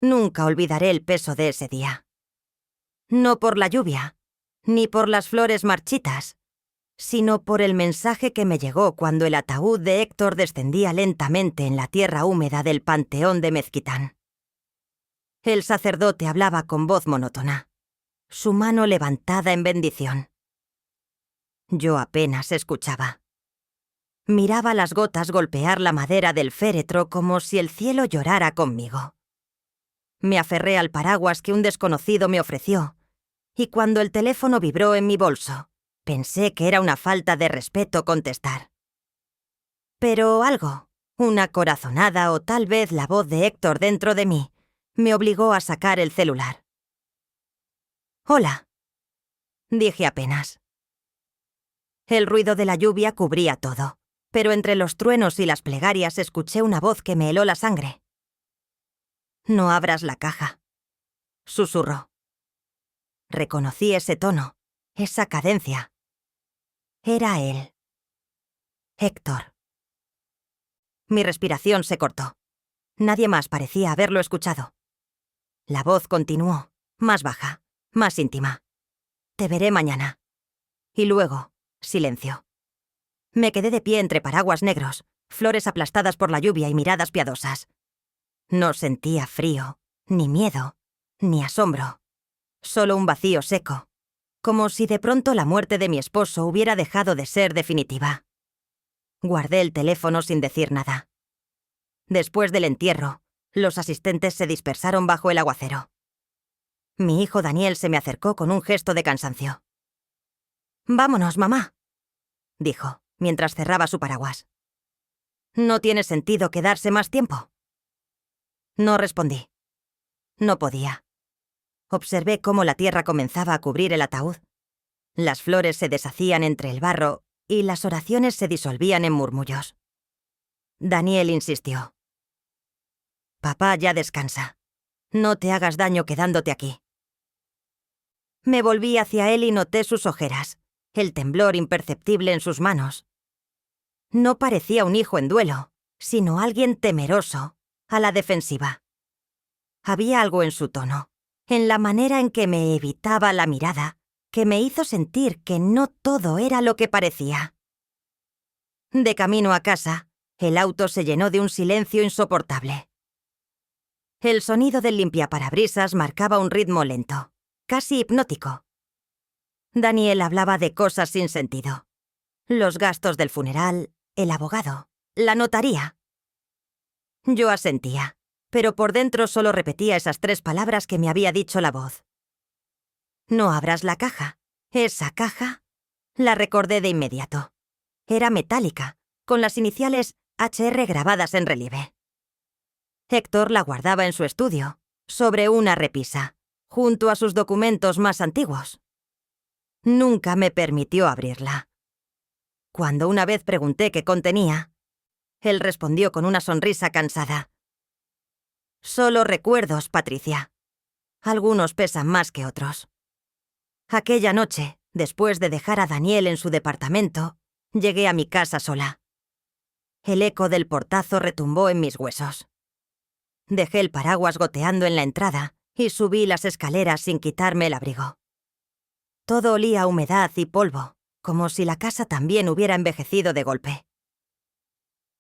Nunca olvidaré el peso de ese día. No por la lluvia, ni por las flores marchitas, sino por el mensaje que me llegó cuando el ataúd de Héctor descendía lentamente en la tierra húmeda del panteón de Mezquitán. El sacerdote hablaba con voz monótona, su mano levantada en bendición. Yo apenas escuchaba. Miraba las gotas golpear la madera del féretro como si el cielo llorara conmigo. Me aferré al paraguas que un desconocido me ofreció, y cuando el teléfono vibró en mi bolso, pensé que era una falta de respeto contestar. Pero algo, una corazonada o tal vez la voz de Héctor dentro de mí, me obligó a sacar el celular. «Hola», dije apenas. El ruido de la lluvia cubría todo, pero entre los truenos y las plegarias escuché una voz que me heló la sangre. «No abras la caja», susurró. Reconocí ese tono, esa cadencia. Era él. Héctor. Mi respiración se cortó. Nadie más parecía haberlo escuchado. La voz continuó, más baja, más íntima. «Te veré mañana». Y luego, silencio. Me quedé de pie entre paraguas negros, flores aplastadas por la lluvia y miradas piadosas. No sentía frío, ni miedo, ni asombro. Solo un vacío seco, como si de pronto la muerte de mi esposo hubiera dejado de ser definitiva. Guardé el teléfono sin decir nada. Después del entierro, los asistentes se dispersaron bajo el aguacero. Mi hijo Daniel se me acercó con un gesto de cansancio. «Vámonos, mamá», dijo, mientras cerraba su paraguas. «No tiene sentido quedarse más tiempo». No respondí. No podía. Observé cómo la tierra comenzaba a cubrir el ataúd. Las flores se deshacían entre el barro y las oraciones se disolvían en murmullos. Daniel insistió. «Papá ya descansa. No te hagas daño quedándote aquí». Me volví hacia él y noté sus ojeras, el temblor imperceptible en sus manos. No parecía un hijo en duelo, sino alguien temeroso, a la defensiva. Había algo en su tono, en la manera en que me evitaba la mirada, que me hizo sentir que no todo era lo que parecía. De camino a casa, el auto se llenó de un silencio insoportable. El sonido del limpiaparabrisas marcaba un ritmo lento, casi hipnótico. Daniel hablaba de cosas sin sentido. Los gastos del funeral, el abogado, la notaría. Yo asentía, pero por dentro solo repetía esas 3 palabras que me había dicho la voz. «No abras la caja». Esa caja la recordé de inmediato. Era metálica, con las iniciales HR grabadas en relieve. Héctor la guardaba en su estudio, sobre una repisa, junto a sus documentos más antiguos. Nunca me permitió abrirla. Cuando una vez pregunté qué contenía, él respondió con una sonrisa cansada. «Solo recuerdos, Patricia. Algunos pesan más que otros». Aquella noche, después de dejar a Daniel en su departamento, llegué a mi casa sola. El eco del portazo retumbó en mis huesos. Dejé el paraguas goteando en la entrada y subí las escaleras sin quitarme el abrigo. Todo olía a humedad y polvo, como si la casa también hubiera envejecido de golpe.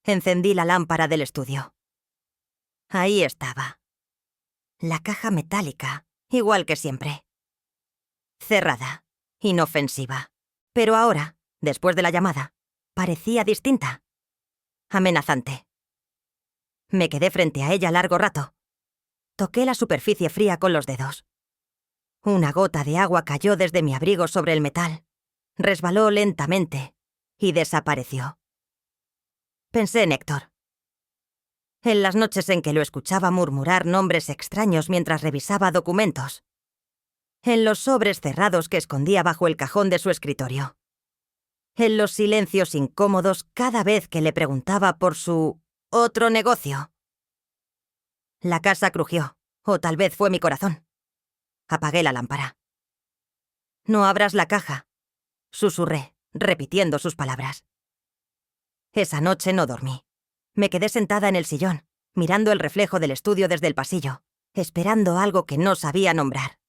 Encendí la lámpara del estudio. Ahí estaba. La caja metálica, igual que siempre. Cerrada, inofensiva. Pero ahora, después de la llamada, parecía distinta. Amenazante. Me quedé frente a ella largo rato. Toqué la superficie fría con los dedos. Una gota de agua cayó desde mi abrigo sobre el metal, resbaló lentamente y desapareció. Pensé en Héctor. En las noches en que lo escuchaba murmurar nombres extraños mientras revisaba documentos. En los sobres cerrados que escondía bajo el cajón de su escritorio. En los silencios incómodos cada vez que le preguntaba por su otro negocio. La casa crujió, o tal vez fue mi corazón. Apagué la lámpara. «No abras la caja», susurré, repitiendo sus palabras. Esa noche no dormí. Me quedé sentada en el sillón, mirando el reflejo del estudio desde el pasillo, esperando algo que no sabía nombrar.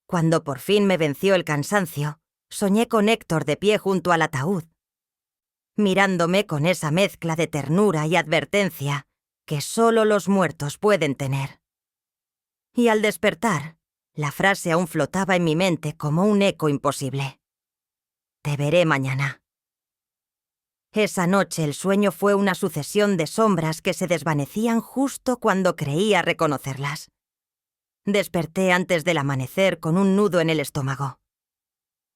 Cuando por fin me venció el cansancio, soñé con Héctor de pie junto al ataúd, mirándome con esa mezcla de ternura y advertencia que solo los muertos pueden tener. Y al despertar, la frase aún flotaba en mi mente como un eco imposible. Te veré mañana. Esa noche el sueño fue una sucesión de sombras que se desvanecían justo cuando creía reconocerlas. Desperté antes del amanecer con un nudo en el estómago.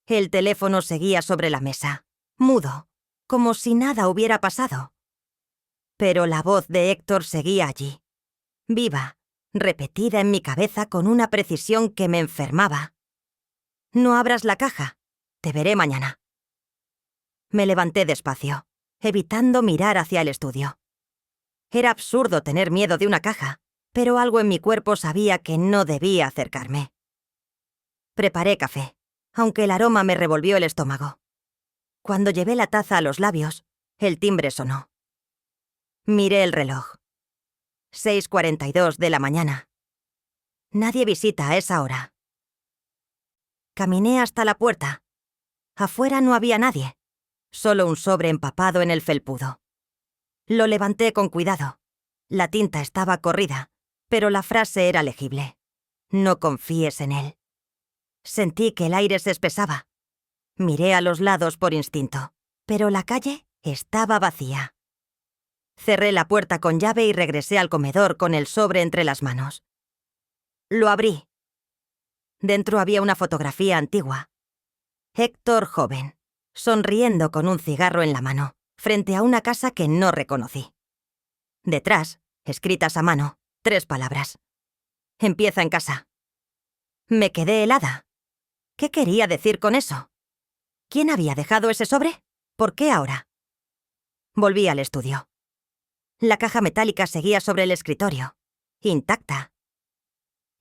El teléfono seguía sobre la mesa, mudo, como si nada hubiera pasado. Pero la voz de Héctor seguía allí, viva, repetida en mi cabeza con una precisión que me enfermaba. No abras la caja, te veré mañana. Me levanté despacio, evitando mirar hacia el estudio. Era absurdo tener miedo de una caja, pero algo en mi cuerpo sabía que no debía acercarme. Preparé café, aunque el aroma me revolvió el estómago. Cuando llevé la taza a los labios, el timbre sonó. Miré el reloj. 6:42 de la mañana. Nadie visita a esa hora. Caminé hasta la puerta. Afuera no había nadie, solo un sobre empapado en el felpudo. Lo levanté con cuidado. La tinta estaba corrida, pero la frase era legible. No confíes en él. Sentí que el aire se espesaba. Miré a los lados por instinto, pero la calle estaba vacía. Cerré la puerta con llave y regresé al comedor con el sobre entre las manos. Lo abrí. Dentro había una fotografía antigua. Héctor joven, sonriendo con un cigarro en la mano, frente a una casa que no reconocí. Detrás, escritas a mano, 3 palabras. Empieza en casa. Me quedé helada. ¿Qué quería decir con eso? ¿Quién había dejado ese sobre? ¿Por qué ahora? Volví al estudio. La caja metálica seguía sobre el escritorio, intacta.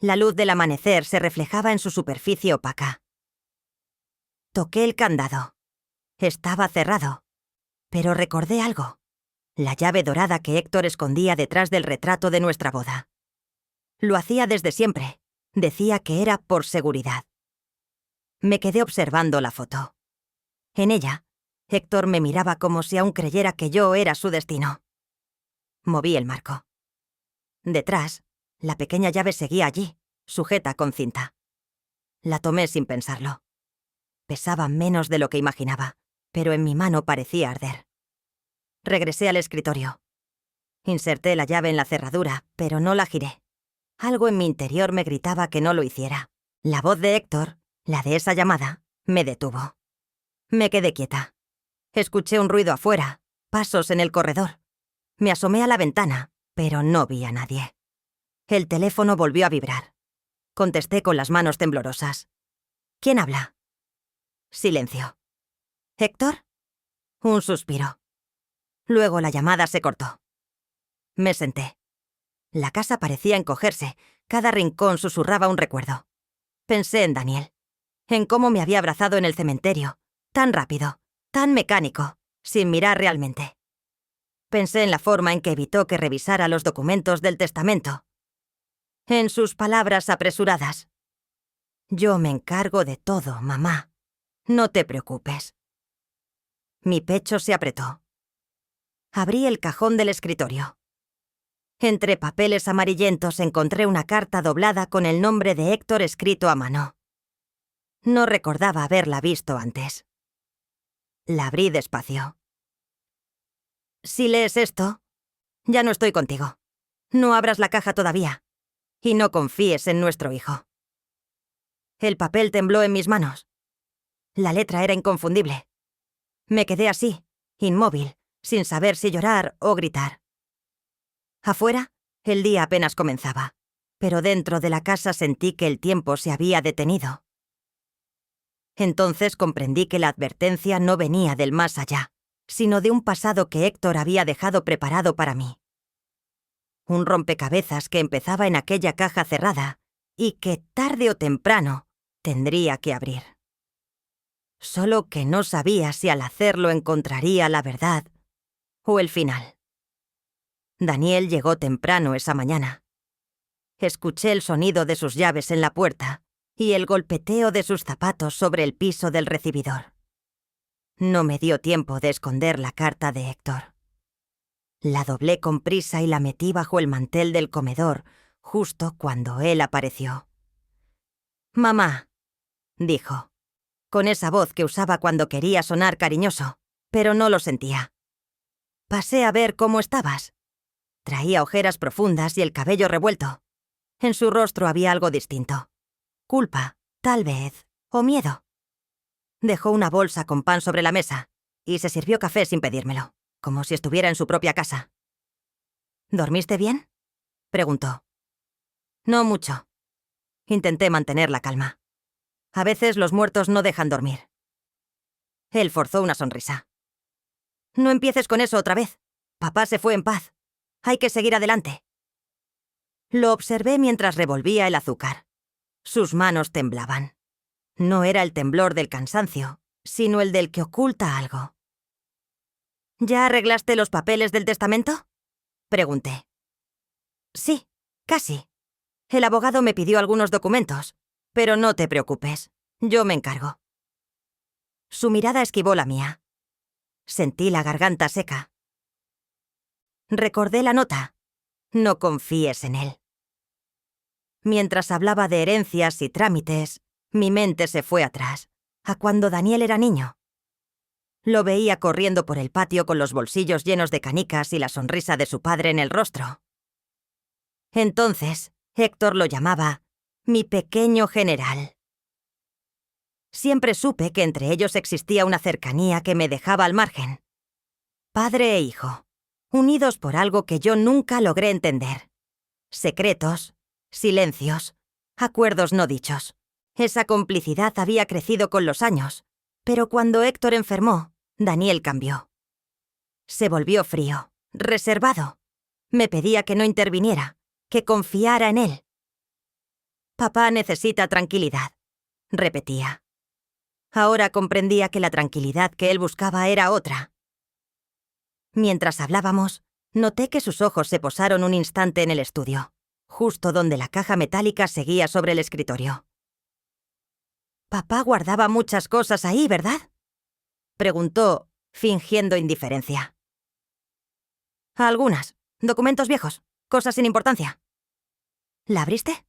La luz del amanecer se reflejaba en su superficie opaca. Toqué el candado. Estaba cerrado, pero recordé algo. La llave dorada que Héctor escondía detrás del retrato de nuestra boda. Lo hacía desde siempre. Decía que era por seguridad. Me quedé observando la foto. En ella, Héctor me miraba como si aún creyera que yo era su destino. Moví el marco. Detrás, la pequeña llave seguía allí, sujeta con cinta. La tomé sin pensarlo. Pesaba menos de lo que imaginaba, pero en mi mano parecía arder. Regresé al escritorio. Inserté la llave en la cerradura, pero no la giré. Algo en mi interior me gritaba que no lo hiciera. La voz de Héctor, la de esa llamada, me detuvo. Me quedé quieta. Escuché un ruido afuera, pasos en el corredor. Me asomé a la ventana, pero no vi a nadie. El teléfono volvió a vibrar. Contesté con las manos temblorosas. ¿Quién habla? Silencio. ¿Héctor? Un suspiro. Luego la llamada se cortó. Me senté. La casa parecía encogerse, cada rincón susurraba un recuerdo. Pensé en Daniel, en cómo me había abrazado en el cementerio, tan rápido, tan mecánico, sin mirar realmente. Pensé en la forma en que evitó que revisara los documentos del testamento. En sus palabras apresuradas. Yo me encargo de todo, mamá. No te preocupes. Mi pecho se apretó. Abrí el cajón del escritorio. Entre papeles amarillentos encontré una carta doblada con el nombre de Héctor escrito a mano. No recordaba haberla visto antes. La abrí despacio. Si lees esto, ya no estoy contigo. No abras la caja todavía. Y no confíes en nuestro hijo. El papel tembló en mis manos. La letra era inconfundible. Me quedé así, inmóvil, sin saber si llorar o gritar. Afuera, el día apenas comenzaba, pero dentro de la casa sentí que el tiempo se había detenido. Entonces comprendí que la advertencia no venía del más allá, sino de un pasado que Héctor había dejado preparado para mí. Un rompecabezas que empezaba en aquella caja cerrada y que, tarde o temprano, tendría que abrir. Solo que no sabía si al hacerlo encontraría la verdad o el final. Daniel llegó temprano esa mañana. Escuché el sonido de sus llaves en la puerta y el golpeteo de sus zapatos sobre el piso del recibidor. No me dio tiempo de esconder la carta de Héctor. La doblé con prisa y la metí bajo el mantel del comedor justo cuando él apareció. «Mamá», dijo, con esa voz que usaba cuando quería sonar cariñoso, pero no lo sentía. «Pasé a ver cómo estabas». Traía ojeras profundas y el cabello revuelto. En su rostro había algo distinto. Culpa, tal vez, o miedo. Dejó una bolsa con pan sobre la mesa y se sirvió café sin pedírmelo, como si estuviera en su propia casa. «¿Dormiste bien?», preguntó. «No mucho». Intenté mantener la calma. A veces los muertos no dejan dormir. Él forzó una sonrisa. «No empieces con eso otra vez. Papá se fue en paz. Hay que seguir adelante». Lo observé mientras revolvía el azúcar. Sus manos temblaban. No era el temblor del cansancio, sino el del que oculta algo. «¿Ya arreglaste los papeles del testamento?», pregunté. «Sí, casi. El abogado me pidió algunos documentos, pero no te preocupes, yo me encargo». Su mirada esquivó la mía. Sentí la garganta seca. Recordé la nota. No confíes en él. Mientras hablaba de herencias y trámites, mi mente se fue atrás, a cuando Daniel era niño. Lo veía corriendo por el patio con los bolsillos llenos de canicas y la sonrisa de su padre en el rostro. Entonces, Héctor lo llamaba mi pequeño general. Siempre supe que entre ellos existía una cercanía que me dejaba al margen. Padre e hijo, unidos por algo que yo nunca logré entender. Secretos, silencios, acuerdos no dichos. Esa complicidad había crecido con los años, pero cuando Héctor enfermó, Daniel cambió. Se volvió frío, reservado. Me pedía que no interviniera, que confiara en él. «Papá necesita tranquilidad», repetía. Ahora comprendía que la tranquilidad que él buscaba era otra. Mientras hablábamos, noté que sus ojos se posaron un instante en el estudio, justo donde la caja metálica seguía sobre el escritorio. «Papá guardaba muchas cosas ahí, ¿verdad?», preguntó, fingiendo indiferencia. «Algunas. Documentos viejos. Cosas sin importancia». «¿La abriste?»,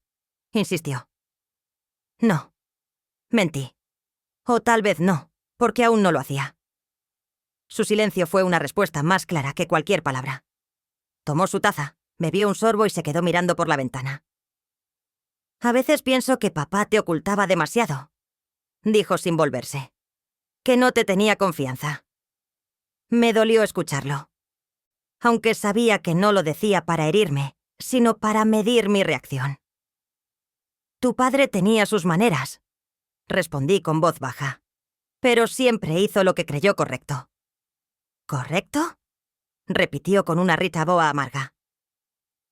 insistió. «No». Mentí. O tal vez no, porque aún no lo hacía. Su silencio fue una respuesta más clara que cualquier palabra. Tomó su taza, bebió un sorbo y se quedó mirando por la ventana. «A veces pienso que papá te ocultaba demasiado», dijo sin volverse. «Que no te tenía confianza». Me dolió escucharlo. Aunque sabía que no lo decía para herirme, sino para medir mi reacción. «Tu padre tenía sus maneras», respondí con voz baja, «pero siempre hizo lo que creyó correcto». «¿Correcto?», repitió con una risa boa amarga.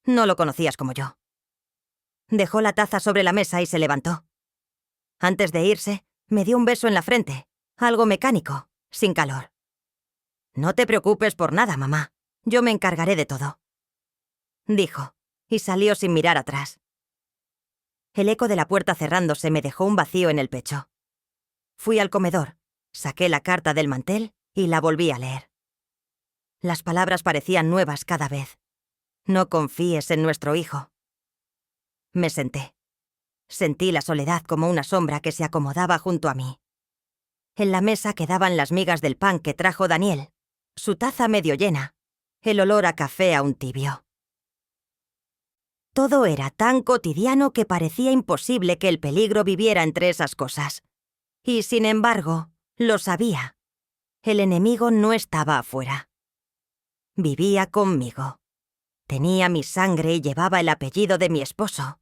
No lo conocías como yo. Dejó la taza sobre la mesa y se levantó. Antes de irse, me dio un beso en la frente, algo mecánico, sin calor. «No te preocupes por nada, mamá. Yo me encargaré de todo», dijo, y salió sin mirar atrás. El eco de la puerta cerrándose me dejó un vacío en el pecho. Fui al comedor, saqué la carta del mantel y la volví a leer. Las palabras parecían nuevas cada vez. «No confíes en nuestro hijo». Me senté. Sentí la soledad como una sombra que se acomodaba junto a mí. En la mesa quedaban las migas del pan que trajo Daniel, su taza medio llena, el olor a café aún tibio. Todo era tan cotidiano que parecía imposible que el peligro viviera entre esas cosas. Y sin embargo, lo sabía. El enemigo no estaba afuera. Vivía conmigo. Tenía mi sangre y llevaba el apellido de mi esposo.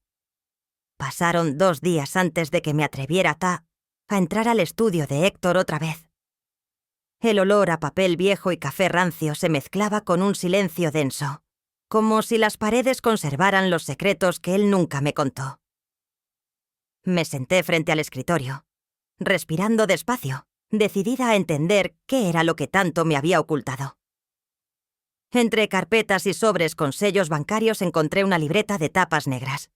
Pasaron 2 días antes de que me atreviera a entrar al estudio de Héctor otra vez. El olor a papel viejo y café rancio se mezclaba con un silencio denso, como si las paredes conservaran los secretos que él nunca me contó. Me senté frente al escritorio, respirando despacio, decidida a entender qué era lo que tanto me había ocultado. Entre carpetas y sobres con sellos bancarios encontré una libreta de tapas negras,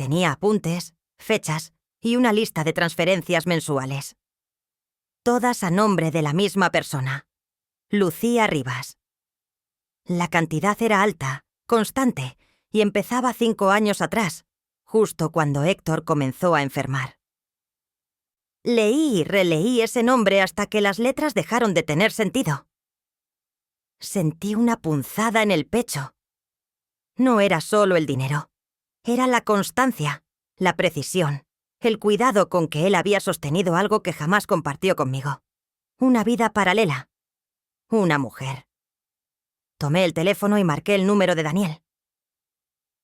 Tenía apuntes, fechas y una lista de transferencias mensuales. Todas a nombre de la misma persona, Lucía Rivas. La cantidad era alta, constante, y empezaba 5 años atrás, justo cuando Héctor comenzó a enfermar. Leí y releí ese nombre hasta que las letras dejaron de tener sentido. Sentí una punzada en el pecho. No era solo el dinero, era la constancia, la precisión, el cuidado con que él había sostenido algo que jamás compartió conmigo. Una vida paralela. Una mujer. Tomé el teléfono y marqué el número de Daniel.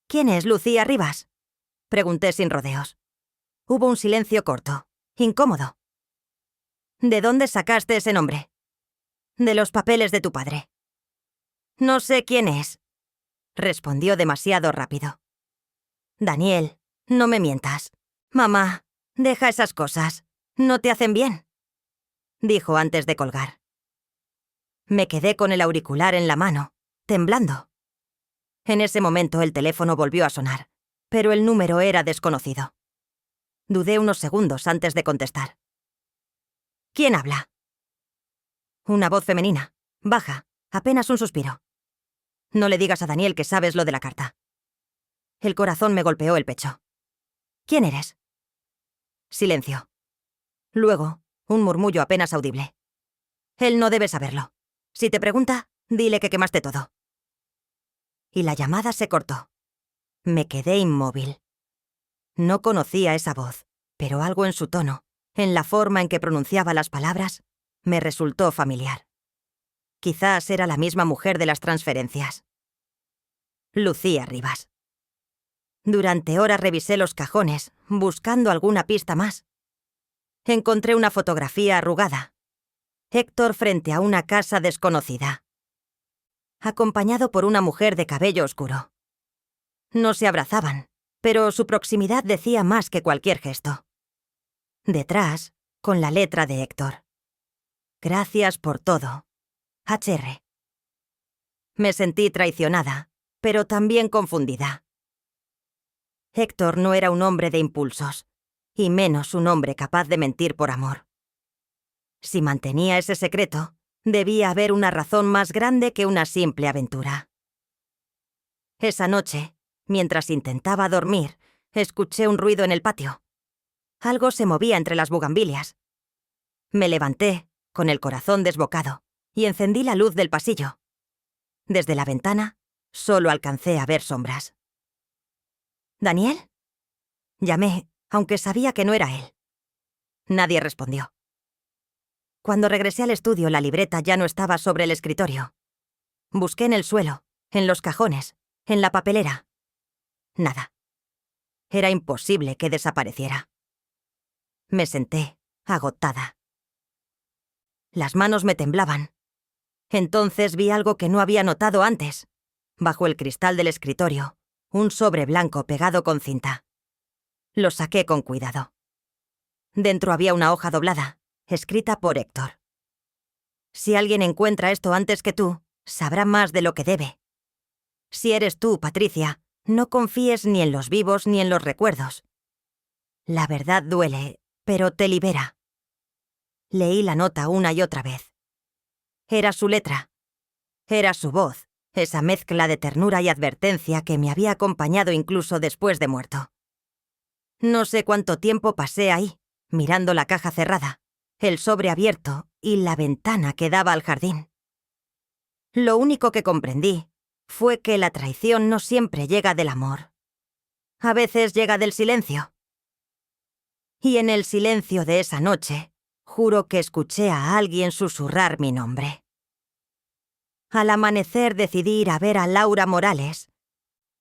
¿Quién es Lucía Rivas?, pregunté sin rodeos. Hubo un silencio corto, incómodo. ¿De dónde sacaste ese nombre? De los papeles de tu padre. No sé quién es, respondió demasiado rápido. Daniel, no me mientas. Mamá, deja esas cosas. No te hacen bien, dijo antes de colgar. Me quedé con el auricular en la mano, temblando. En ese momento el teléfono volvió a sonar, pero el número era desconocido. Dudé unos segundos antes de contestar. ¿Quién habla? Una voz femenina, baja, apenas un suspiro. No le digas a Daniel que sabes lo de la carta. El corazón me golpeó el pecho. ¿Quién eres? Silencio. Luego, un murmullo apenas audible. Él no debe saberlo. Si te pregunta, dile que quemaste todo. Y la llamada se cortó. Me quedé inmóvil. No conocía esa voz, pero algo en su tono, en la forma en que pronunciaba las palabras, me resultó familiar. Quizás era la misma mujer de las transferencias. Lucía Rivas. Durante horas revisé los cajones, buscando alguna pista más. Encontré una fotografía arrugada. Héctor frente a una casa desconocida, acompañado por una mujer de cabello oscuro. No se abrazaban, pero su proximidad decía más que cualquier gesto. Detrás, con la letra de Héctor. Gracias por todo. HR. Me sentí traicionada, pero también confundida. Héctor no era un hombre de impulsos, y menos un hombre capaz de mentir por amor. Si mantenía ese secreto, debía haber una razón más grande que una simple aventura. Esa noche, mientras intentaba dormir, escuché un ruido en el patio. Algo se movía entre las bugambilias. Me levanté, con el corazón desbocado, y encendí la luz del pasillo. Desde la ventana, solo alcancé a ver sombras. ¿Daniel? Llamé, aunque sabía que no era él. Nadie respondió. Cuando regresé al estudio, la libreta ya no estaba sobre el escritorio. Busqué en el suelo, en los cajones, en la papelera. Nada. Era imposible que desapareciera. Me senté, agotada. Las manos me temblaban. Entonces vi algo que no había notado antes. Bajo el cristal del escritorio, un sobre blanco pegado con cinta. Lo saqué con cuidado. Dentro había una hoja doblada, escrita por Héctor. Si alguien encuentra esto antes que tú, sabrá más de lo que debe. Si eres tú, Patricia, no confíes ni en los vivos ni en los recuerdos. La verdad duele, pero te libera. Leí la nota una y otra vez. Era su letra. Era su voz, esa mezcla de ternura y advertencia que me había acompañado incluso después de muerto. No sé cuánto tiempo pasé ahí, mirando la caja cerrada, el sobre abierto y la ventana que daba al jardín. Lo único que comprendí fue que la traición no siempre llega del amor. A veces llega del silencio. Y en el silencio de esa noche, juro que escuché a alguien susurrar mi nombre. Al amanecer decidí ir a ver a Laura Morales,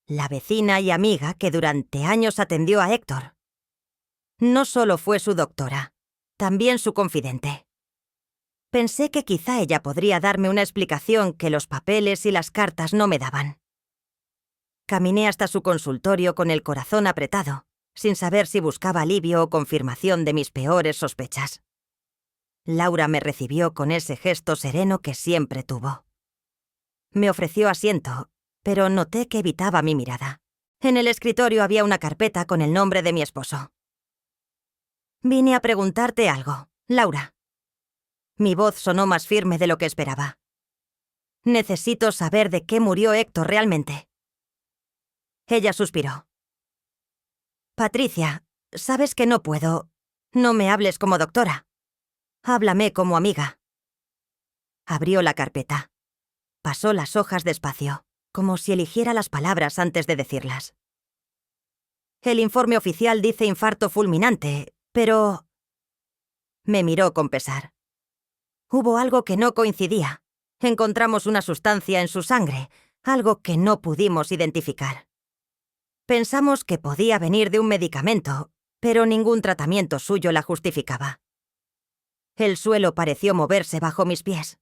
la vecina y amiga que durante años atendió a Héctor. No solo fue su doctora, también su confidente. Pensé que quizá ella podría darme una explicación que los papeles y las cartas no me daban. Caminé hasta su consultorio con el corazón apretado, sin saber si buscaba alivio o confirmación de mis peores sospechas. Laura me recibió con ese gesto sereno que siempre tuvo. Me ofreció asiento, pero noté que evitaba mi mirada. En el escritorio había una carpeta con el nombre de mi esposo. Vine a preguntarte algo, Laura. Mi voz sonó más firme de lo que esperaba. Necesito saber de qué murió Héctor realmente. Ella suspiró. Patricia, sabes que no puedo. No me hables como doctora. Háblame como amiga. Abrió la carpeta. Pasó las hojas despacio, como si eligiera las palabras antes de decirlas. El informe oficial dice infarto fulminante, pero... Me miró con pesar. Hubo algo que no coincidía. Encontramos una sustancia en su sangre, algo que no pudimos identificar. Pensamos que podía venir de un medicamento, pero ningún tratamiento suyo la justificaba. El suelo pareció moverse bajo mis pies.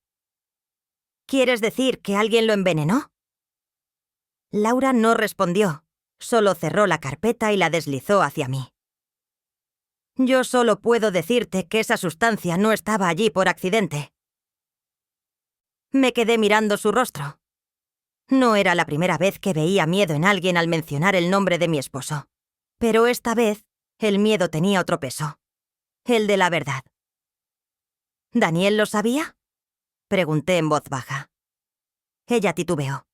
¿Quieres decir que alguien lo envenenó? Laura no respondió, solo cerró la carpeta y la deslizó hacia mí. Yo solo puedo decirte que esa sustancia no estaba allí por accidente. Me quedé mirando su rostro. No era la primera vez que veía miedo en alguien al mencionar el nombre de mi esposo. Pero esta vez, el miedo tenía otro peso. El de la verdad. ¿Daniel lo sabía? Pregunté en voz baja. Ella titubeó.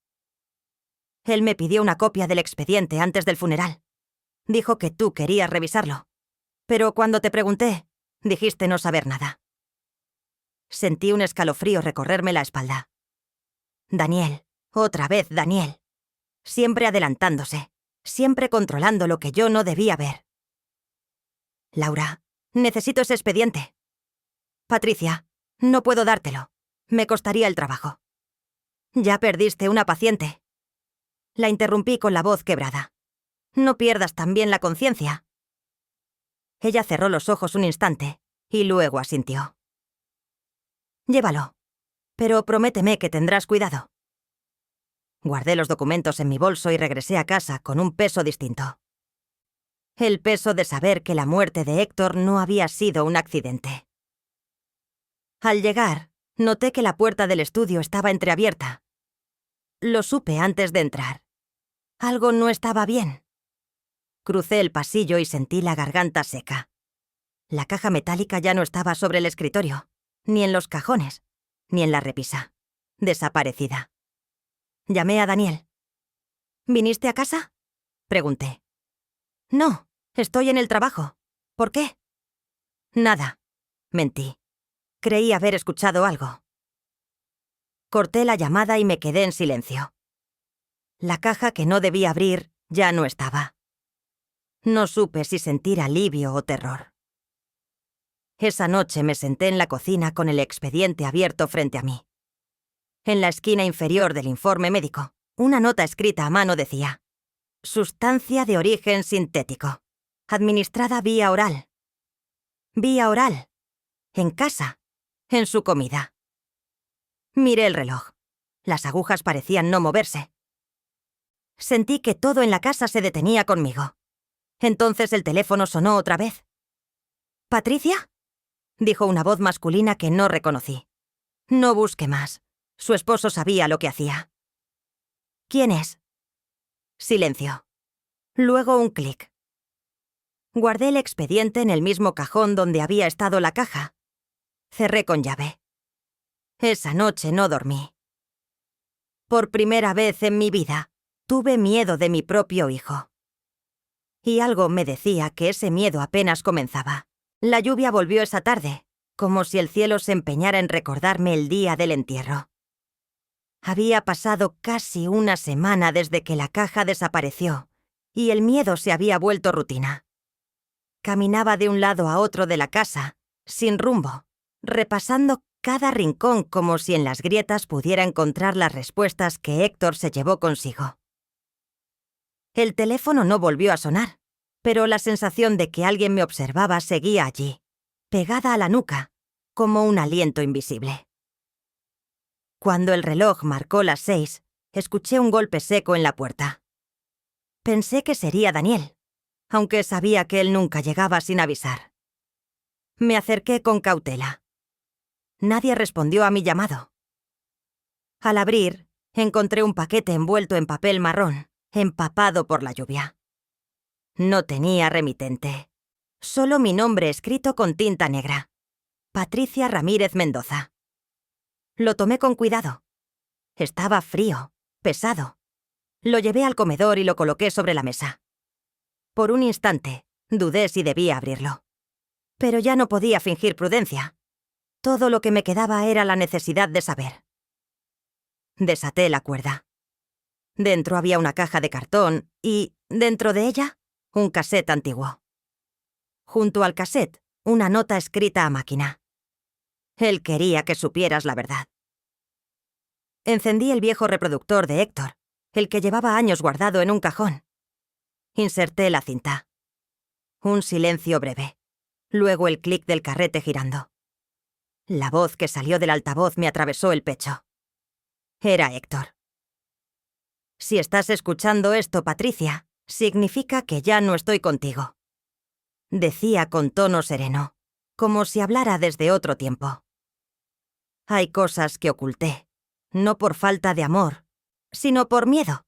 Él me pidió una copia del expediente antes del funeral. Dijo que tú querías revisarlo. Pero cuando te pregunté, dijiste no saber nada. Sentí un escalofrío recorrerme la espalda. Daniel, otra vez Daniel. Siempre adelantándose, siempre controlando lo que yo no debía ver. Laura, necesito ese expediente. Patricia, no puedo dártelo. Me costaría el trabajo. Ya perdiste una paciente. La interrumpí con la voz quebrada. No pierdas también la conciencia. Ella cerró los ojos un instante y luego asintió. Llévalo, pero prométeme que tendrás cuidado. Guardé los documentos en mi bolso y regresé a casa con un peso distinto. El peso de saber que la muerte de Héctor no había sido un accidente. Al llegar, noté que la puerta del estudio estaba entreabierta. Lo supe antes de entrar. Algo no estaba bien. Crucé el pasillo y sentí la garganta seca. La caja metálica ya no estaba sobre el escritorio, ni en los cajones, ni en la repisa. Desaparecida. Llamé a Daniel. ¿Viniste a casa? Pregunté. No, estoy en el trabajo. ¿Por qué? Nada. Mentí. Creí haber escuchado algo. Corté la llamada y me quedé en silencio. La caja que no debía abrir ya no estaba. No supe si sentir alivio o terror. Esa noche me senté en la cocina con el expediente abierto frente a mí. En la esquina inferior del informe médico, una nota escrita a mano decía: sustancia de origen sintético, administrada vía oral. Vía oral. En casa. En su comida. Miré el reloj. Las agujas parecían no moverse. Sentí que todo en la casa se detenía conmigo. Entonces el teléfono sonó otra vez. ¿Patricia? Dijo una voz masculina que no reconocí. No busque más. Su esposo sabía lo que hacía. ¿Quién es? Silencio. Luego un clic. Guardé el expediente en el mismo cajón donde había estado la caja. Cerré con llave. Esa noche no dormí. Por primera vez en mi vida, tuve miedo de mi propio hijo. Y algo me decía que ese miedo apenas comenzaba. La lluvia volvió esa tarde, como si el cielo se empeñara en recordarme el día del entierro. Había pasado casi una semana desde que la caja desapareció, y el miedo se había vuelto rutina. Caminaba de un lado a otro de la casa, sin rumbo, repasando cada rincón como si en las grietas pudiera encontrar las respuestas que Héctor se llevó consigo. El teléfono no volvió a sonar, pero la sensación de que alguien me observaba seguía allí, pegada a la nuca, como un aliento invisible. Cuando el reloj marcó las 6, escuché un golpe seco en la puerta. Pensé que sería Daniel, aunque sabía que él nunca llegaba sin avisar. Me acerqué con cautela. Nadie respondió a mi llamado. Al abrir, encontré un paquete envuelto en papel marrón, empapado por la lluvia. No tenía remitente. Solo mi nombre escrito con tinta negra. Patricia Ramírez Mendoza. Lo tomé con cuidado. Estaba frío, pesado. Lo llevé al comedor y lo coloqué sobre la mesa. Por un instante, dudé si debía abrirlo. Pero ya no podía fingir prudencia. Todo lo que me quedaba era la necesidad de saber. Desaté la cuerda. Dentro había una caja de cartón y, dentro de ella, un casete antiguo. Junto al casete, una nota escrita a máquina. Él quería que supieras la verdad. Encendí el viejo reproductor de Héctor, el que llevaba años guardado en un cajón. Inserté la cinta. Un silencio breve. Luego el clic del carrete girando. La voz que salió del altavoz me atravesó el pecho. Era Héctor. Si estás escuchando esto, Patricia, significa que ya no estoy contigo. Decía con tono sereno, como si hablara desde otro tiempo. Hay cosas que oculté, no por falta de amor, sino por miedo.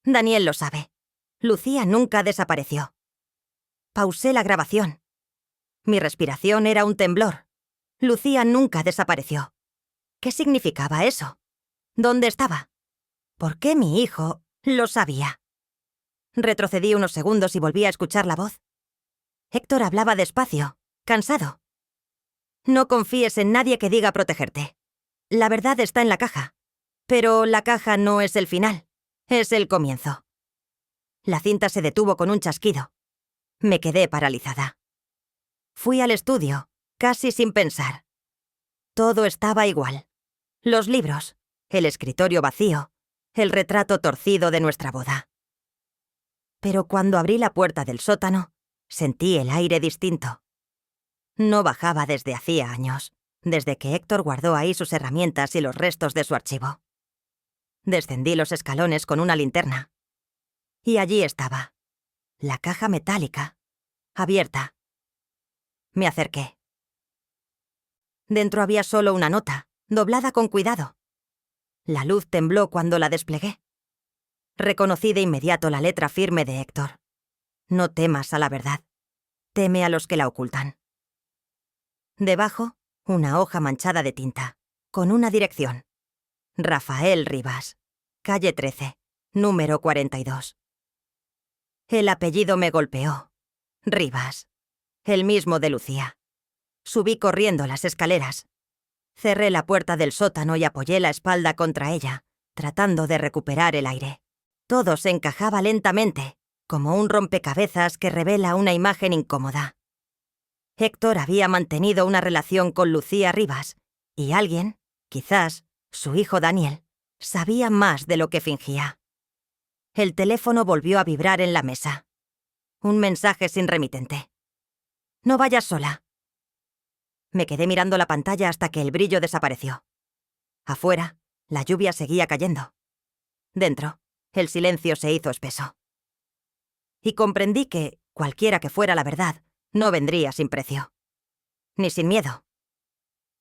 Daniel lo sabe. Lucía nunca desapareció. Pausé la grabación. Mi respiración era un temblor. Lucía nunca desapareció. ¿Qué significaba eso? ¿Dónde estaba? ¿Por qué mi hijo lo sabía? Retrocedí unos segundos y volví a escuchar la voz. Héctor hablaba despacio, cansado. No confíes en nadie que diga protegerte. La verdad está en la caja. Pero la caja no es el final, es el comienzo. La cinta se detuvo con un chasquido. Me quedé paralizada. Fui al estudio, casi sin pensar. Todo estaba igual. Los libros, el escritorio vacío, el retrato torcido de nuestra boda. Pero cuando abrí la puerta del sótano, sentí el aire distinto. No bajaba desde hacía años, desde que Héctor guardó ahí sus herramientas y los restos de su archivo. Descendí los escalones con una linterna. Y allí estaba, la caja metálica, abierta. Me acerqué. Dentro había solo una nota, doblada con cuidado. La luz tembló cuando la desplegué. Reconocí de inmediato la letra firme de Héctor. No temas a la verdad. Teme a los que la ocultan. Debajo, una hoja manchada de tinta, con una dirección. Rafael Rivas, calle 13, número 42. El apellido me golpeó. Rivas. El mismo de Lucía. Subí corriendo las escaleras. Cerré la puerta del sótano y apoyé la espalda contra ella, tratando de recuperar el aire. Todo se encajaba lentamente, como un rompecabezas que revela una imagen incómoda. Héctor había mantenido una relación con Lucía Rivas, y alguien, quizás su hijo Daniel, sabía más de lo que fingía. El teléfono volvió a vibrar en la mesa. Un mensaje sin remitente. «No vayas sola». Me quedé mirando la pantalla hasta que el brillo desapareció. Afuera, la lluvia seguía cayendo. Dentro, el silencio se hizo espeso. Y comprendí que, cualquiera que fuera la verdad, no vendría sin precio. Ni sin miedo.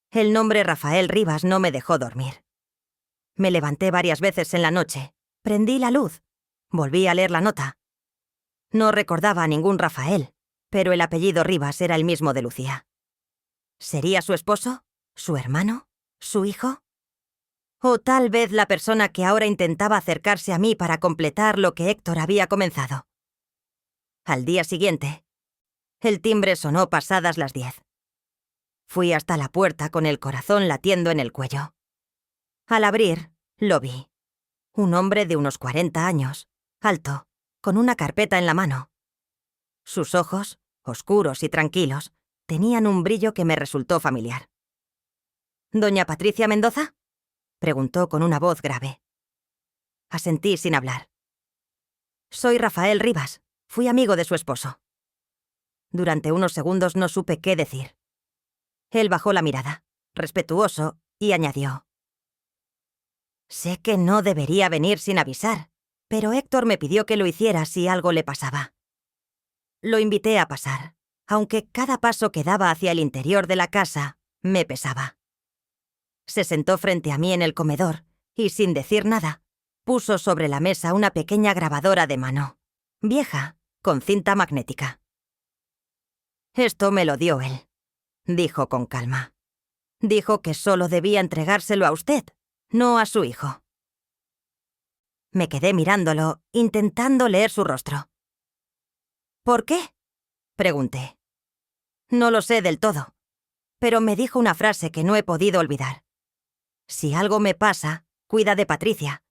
El nombre Rafael Rivas no me dejó dormir. Me levanté varias veces en la noche, prendí la luz, volví a leer la nota. No recordaba a ningún Rafael, pero el apellido Rivas era el mismo de Lucía. ¿Sería su esposo? ¿Su hermano? ¿Su hijo? O tal vez la persona que ahora intentaba acercarse a mí para completar lo que Héctor había comenzado. Al día siguiente, el timbre sonó pasadas las 10. Fui hasta la puerta con el corazón latiendo en el cuello. Al abrir, lo vi. Un hombre de unos 40 años, alto, con una carpeta en la mano. Sus ojos, oscuros y tranquilos, tenían un brillo que me resultó familiar. «¿Doña Patricia Mendoza?», preguntó con una voz grave. Asentí sin hablar. «Soy Rafael Rivas. Fui amigo de su esposo». Durante unos segundos no supe qué decir. Él bajó la mirada, respetuoso, y añadió: «Sé que no debería venir sin avisar, pero Héctor me pidió que lo hiciera si algo le pasaba». Lo invité a pasar, aunque cada paso que daba hacia el interior de la casa me pesaba. Se sentó frente a mí en el comedor y, sin decir nada, Puso sobre la mesa una pequeña grabadora de mano, vieja, con cinta magnética. «Esto me lo dio él», dijo con calma. «Dijo que solo debía entregárselo a usted, no a su hijo». Me quedé mirándolo, intentando leer su rostro. «¿Por qué?», pregunté. «No lo sé del todo, pero me dijo una frase que no he podido olvidar. Si algo me pasa, cuida de Patricia.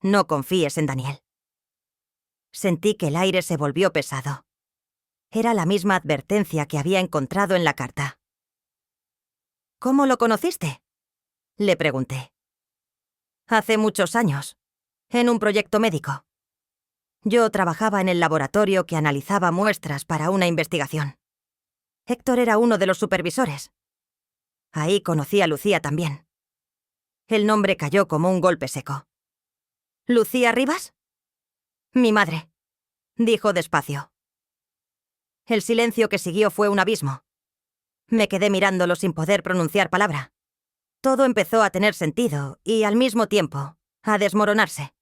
No confíes en Daniel». Sentí que el aire se volvió pesado. Era la misma advertencia que había encontrado en la carta. «¿Cómo lo conociste?», le pregunté. «Hace muchos años, en un proyecto médico. Yo trabajaba en el laboratorio que analizaba muestras para una investigación. Héctor era uno de los supervisores. Ahí conocí a Lucía también». El nombre cayó como un golpe seco. «¿Lucía Rivas?». «Mi madre», dijo despacio. El silencio que siguió fue un abismo. Me quedé mirándolo sin poder pronunciar palabra. Todo empezó a tener sentido y, al mismo tiempo, a desmoronarse.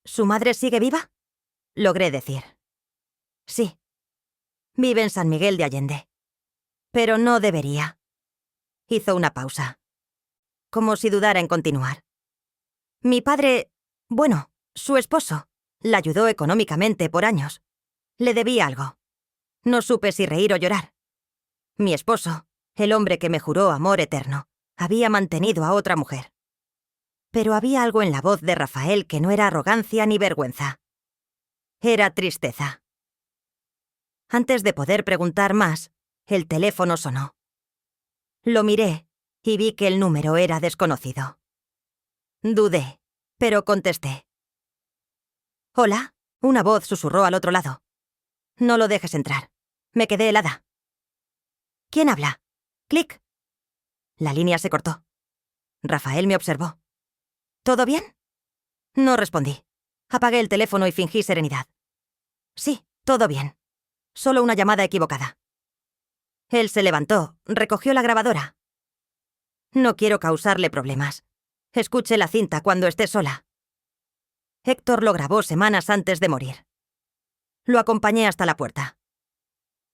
«¿Su madre sigue viva?», logré decir. «Sí. Vive en San Miguel de Allende. Pero no debería». Hizo una pausa, como si dudara en continuar. «Mi padre, bueno, su esposo, la ayudó económicamente por años. Le debía algo. No supe si reír o llorar. Mi esposo, el hombre que me juró amor eterno, había mantenido a otra mujer. Pero había algo en la voz de Rafael que no era arrogancia ni vergüenza. Era tristeza». Antes de poder preguntar más, el teléfono sonó. Lo miré y vi que el número era desconocido. Dudé, pero contesté. «Hola», una voz susurró al otro lado. «No lo dejes entrar». Me quedé helada. «¿Quién habla?». Clic. La línea se cortó. Rafael me observó. «¿Todo bien?». No respondí. Apagué el teléfono y fingí serenidad. «Sí, todo bien. Solo una llamada equivocada». Él se levantó, recogió la grabadora. «No quiero causarle problemas. Escuche la cinta cuando esté sola». Héctor lo grabó semanas antes de morir. Lo acompañé hasta la puerta.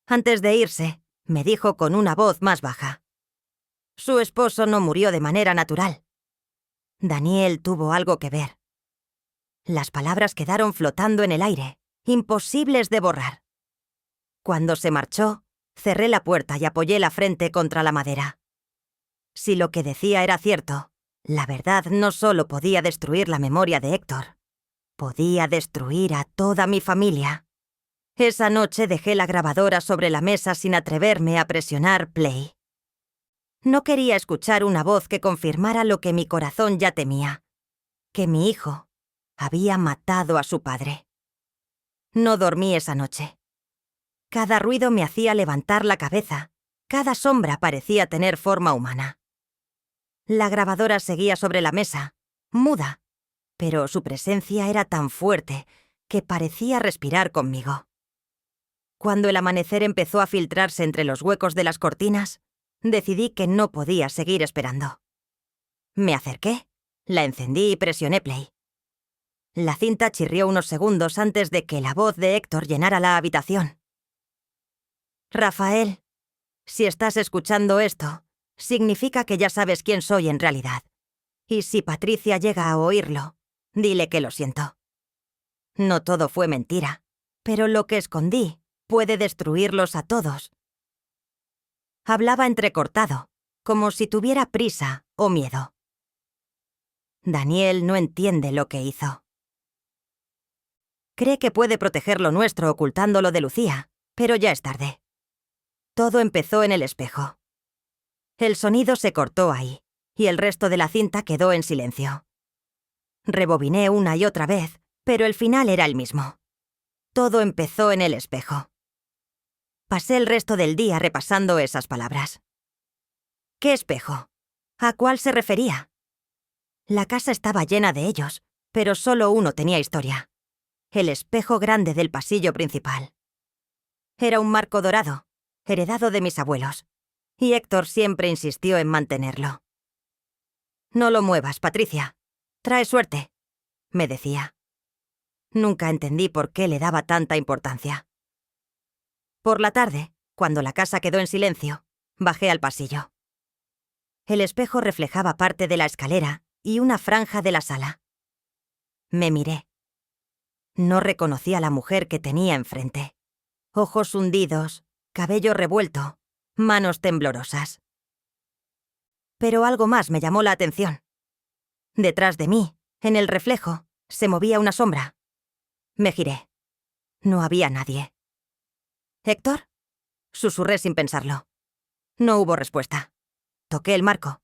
Antes de irse, me dijo con una voz más baja. «Su esposo no murió de manera natural. Daniel tuvo algo que ver». Las palabras quedaron flotando en el aire, imposibles de borrar. Cuando se marchó, cerré la puerta y apoyé la frente contra la madera. Si lo que decía era cierto, la verdad no solo podía destruir la memoria de Héctor, podía destruir a toda mi familia. Esa noche dejé la grabadora sobre la mesa sin atreverme a presionar play. No quería escuchar una voz que confirmara lo que mi corazón ya temía, que mi hijo había matado a su padre. No dormí esa noche. Cada ruido me hacía levantar la cabeza, cada sombra parecía tener forma humana. La grabadora seguía sobre la mesa, muda, pero su presencia era tan fuerte que parecía respirar conmigo. Cuando el amanecer empezó a filtrarse entre los huecos de las cortinas, decidí que no podía seguir esperando. Me acerqué, la encendí y presioné play. La cinta chirrió unos segundos antes de que la voz de Héctor llenara la habitación. «Rafael, si estás escuchando esto, significa que ya sabes quién soy en realidad. Y si Patricia llega a oírlo, dile que lo siento. No todo fue mentira, pero lo que escondí puede destruirlos a todos». Hablaba entrecortado, como si tuviera prisa o miedo. Daniel no entiende lo que hizo. Cree que puede proteger lo nuestro ocultándolo de Lucía, pero ya es tarde. Todo empezó en el espejo. El sonido se cortó ahí, y el resto de la cinta quedó en silencio. Rebobiné una y otra vez, pero el final era el mismo. Todo empezó en el espejo. Pasé el resto del día repasando esas palabras. ¿Qué espejo? ¿A cuál se refería? La casa estaba llena de ellos, pero solo uno tenía historia. El espejo grande del pasillo principal. Era un marco dorado, heredado de mis abuelos, y Héctor siempre insistió en mantenerlo. «No lo muevas, Patricia. Trae suerte». me decía. Nunca entendí por qué le daba tanta importancia. Por la tarde, cuando la casa quedó en silencio, bajé al pasillo. El espejo reflejaba parte de la escalera y una franja de la sala. Me miré. No reconocí a la mujer que tenía enfrente. Ojos hundidos, cabello revuelto, manos temblorosas. Pero algo más me llamó la atención. Detrás de mí, en el reflejo, se movía una sombra. Me giré. No había nadie. ¿Héctor? Susurré sin pensarlo. No hubo respuesta. Toqué el marco.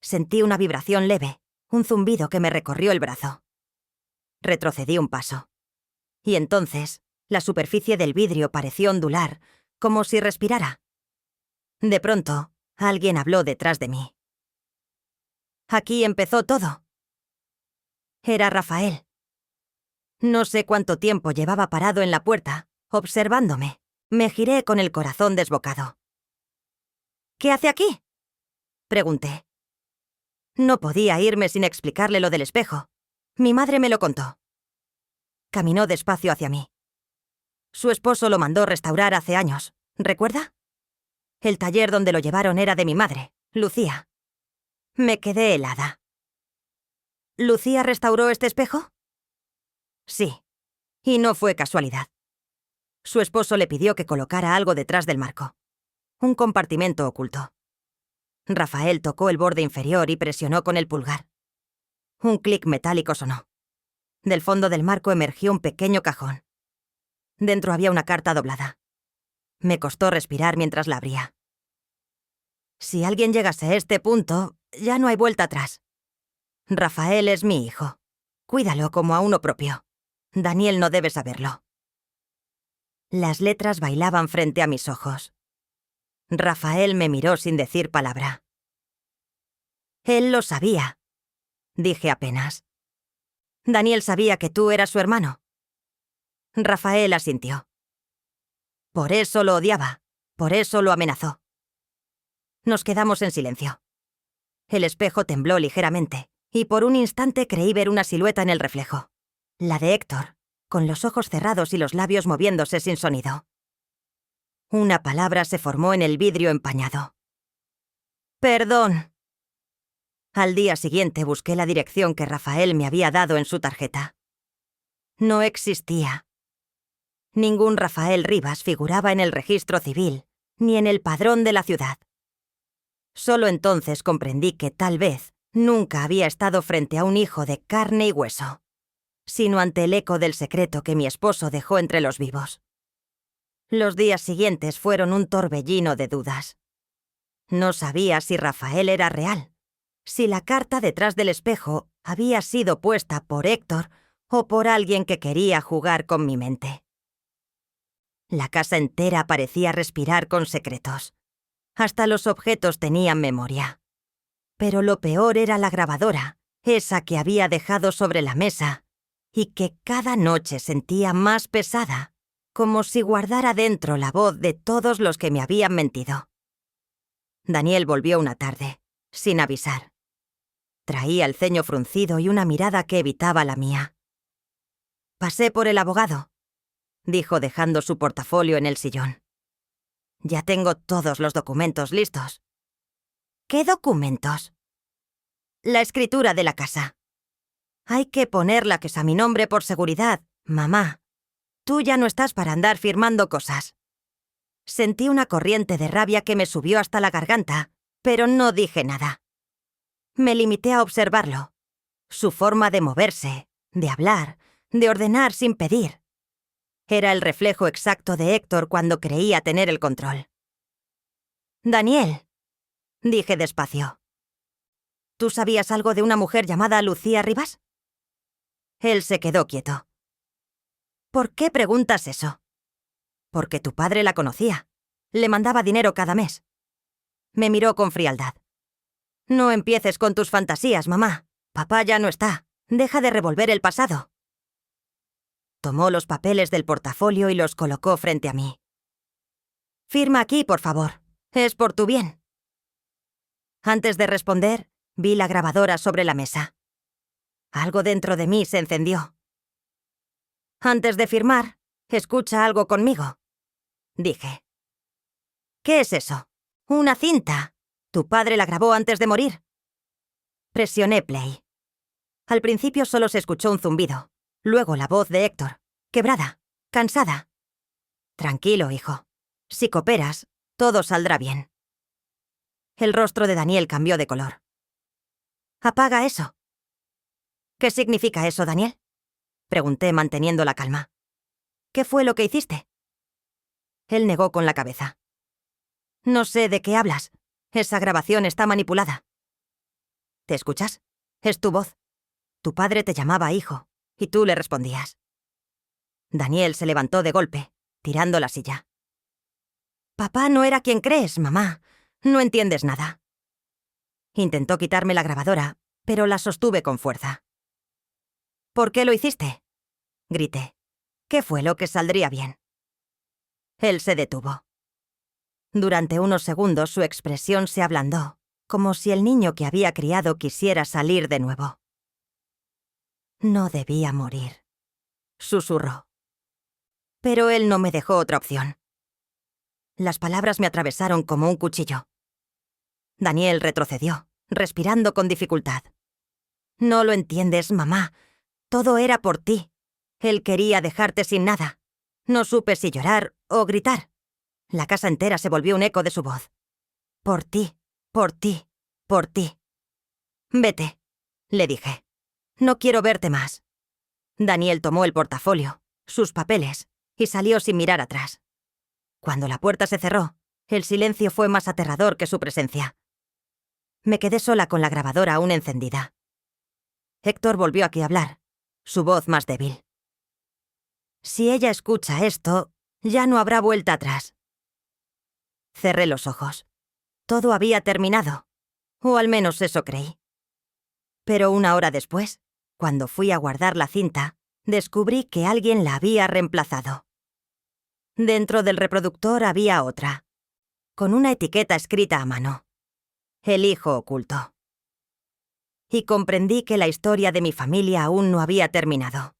Sentí una vibración leve, un zumbido que me recorrió el brazo. Retrocedí un paso. Y entonces, la superficie del vidrio pareció ondular, como si respirara. De pronto, alguien habló detrás de mí. Aquí empezó todo. Era Rafael. No sé cuánto tiempo llevaba parado en la puerta, observándome. Me giré con el corazón desbocado. ¿Qué hace aquí?, pregunté. No podía irme sin explicarle lo del espejo. Mi madre me lo contó. Caminó despacio hacia mí. Su esposo lo mandó restaurar hace años, ¿recuerda? El taller donde lo llevaron era de mi madre, Lucía. Me quedé helada. ¿Lucía restauró este espejo? Sí, y no fue casualidad. Su esposo le pidió que colocara algo detrás del marco. Un compartimento oculto. Rafael tocó el borde inferior y presionó con el pulgar. Un clic metálico sonó. Del fondo del marco emergió un pequeño cajón. Dentro había una carta doblada. Me costó respirar mientras la abría. Si alguien llegase a este punto, ya no hay vuelta atrás. Rafael es mi hijo. Cuídalo como a uno propio. Daniel no debe saberlo. Las letras bailaban frente a mis ojos. Rafael me miró sin decir palabra. Él lo sabía, dije apenas. Daniel sabía que tú eras su hermano. Rafael asintió. Por eso lo odiaba, por eso lo amenazó. Nos quedamos en silencio. El espejo tembló ligeramente, y por un instante creí ver una silueta en el reflejo. La de Héctor, con los ojos cerrados y los labios moviéndose sin sonido. Una palabra se formó en el vidrio empañado. Perdón. Al día siguiente busqué la dirección que Rafael me había dado en su tarjeta. No existía. Ningún Rafael Rivas figuraba en el registro civil, ni en el padrón de la ciudad. Solo entonces comprendí que tal vez nunca había estado frente a un hijo de carne y hueso, sino ante el eco del secreto que mi esposo dejó entre los vivos. Los días siguientes fueron un torbellino de dudas. No sabía si Rafael era real, si la carta detrás del espejo había sido puesta por Héctor o por alguien que quería jugar con mi mente. La casa entera parecía respirar con secretos. Hasta los objetos tenían memoria. Pero lo peor era la grabadora, esa que había dejado sobre la mesa, y que cada noche sentía más pesada, como si guardara dentro la voz de todos los que me habían mentido. Daniel volvió una tarde, sin avisar. Traía el ceño fruncido y una mirada que evitaba la mía. «Pasé por el abogado», dijo dejando su portafolio en el sillón. «Ya tengo todos los documentos listos». «¿Qué documentos?» «La escritura de la casa». «Hay que ponerla que es a mi nombre por seguridad, mamá. Tú ya no estás para andar firmando cosas». Sentí una corriente de rabia que me subió hasta la garganta, pero no dije nada. Me limité a observarlo. Su forma de moverse, de hablar, de ordenar sin pedir. Era el reflejo exacto de Héctor cuando creía tener el control. «Daniel», dije despacio. «¿Tú sabías algo de una mujer llamada Lucía Rivas?» Él se quedó quieto. «¿Por qué preguntas eso?» «Porque tu padre la conocía. Le mandaba dinero cada mes». Me miró con frialdad. «No empieces con tus fantasías, mamá. Papá ya no está. Deja de revolver el pasado». Tomó los papeles del portafolio y los colocó frente a mí. «Firma aquí, por favor. Es por tu bien». Antes de responder, vi la grabadora sobre la mesa. Algo dentro de mí se encendió. «Antes de firmar, escucha algo conmigo», dije. «¿Qué es eso? Una cinta. Tu padre la grabó antes de morir». Presioné play. Al principio solo se escuchó un zumbido. Luego la voz de Héctor, quebrada, cansada. «Tranquilo, hijo. Si cooperas, todo saldrá bien». El rostro de Daniel cambió de color. «Apaga eso». «¿Qué significa eso, Daniel?», pregunté manteniendo la calma. «¿Qué fue lo que hiciste?». Él negó con la cabeza. «No sé de qué hablas. Esa grabación está manipulada». «¿Te escuchas? Es tu voz. Tu padre te llamaba hijo, y tú le respondías». Daniel se levantó de golpe, tirando la silla. «Papá no era quien crees, mamá. No entiendes nada». Intentó quitarme la grabadora, pero la sostuve con fuerza. «¿Por qué lo hiciste?», grité. «¿Qué fue lo que saldría bien?». Él se detuvo. Durante unos segundos su expresión se ablandó, como si el niño que había criado quisiera salir de nuevo. «No debía morir», susurró. Pero él no me dejó otra opción. Las palabras me atravesaron como un cuchillo. Daniel retrocedió, respirando con dificultad. «No lo entiendes, mamá. Todo era por ti. Él quería dejarte sin nada. No supe si llorar o gritar. La casa entera se volvió un eco de su voz. Por ti, por ti, por ti». «Vete», le dije. «No quiero verte más». Daniel tomó el portafolio, sus papeles, y salió sin mirar atrás. Cuando la puerta se cerró, el silencio fue más aterrador que su presencia. Me quedé sola con la grabadora aún encendida. Héctor volvió aquí a hablar, su voz más débil. «Si ella escucha esto, ya no habrá vuelta atrás». Cerré los ojos. Todo había terminado, o al menos eso creí. Pero una hora después, cuando fui a guardar la cinta, descubrí que alguien la había reemplazado. Dentro del reproductor había otra, con una etiqueta escrita a mano: «El hijo oculto». Y comprendí que la historia de mi familia aún no había terminado.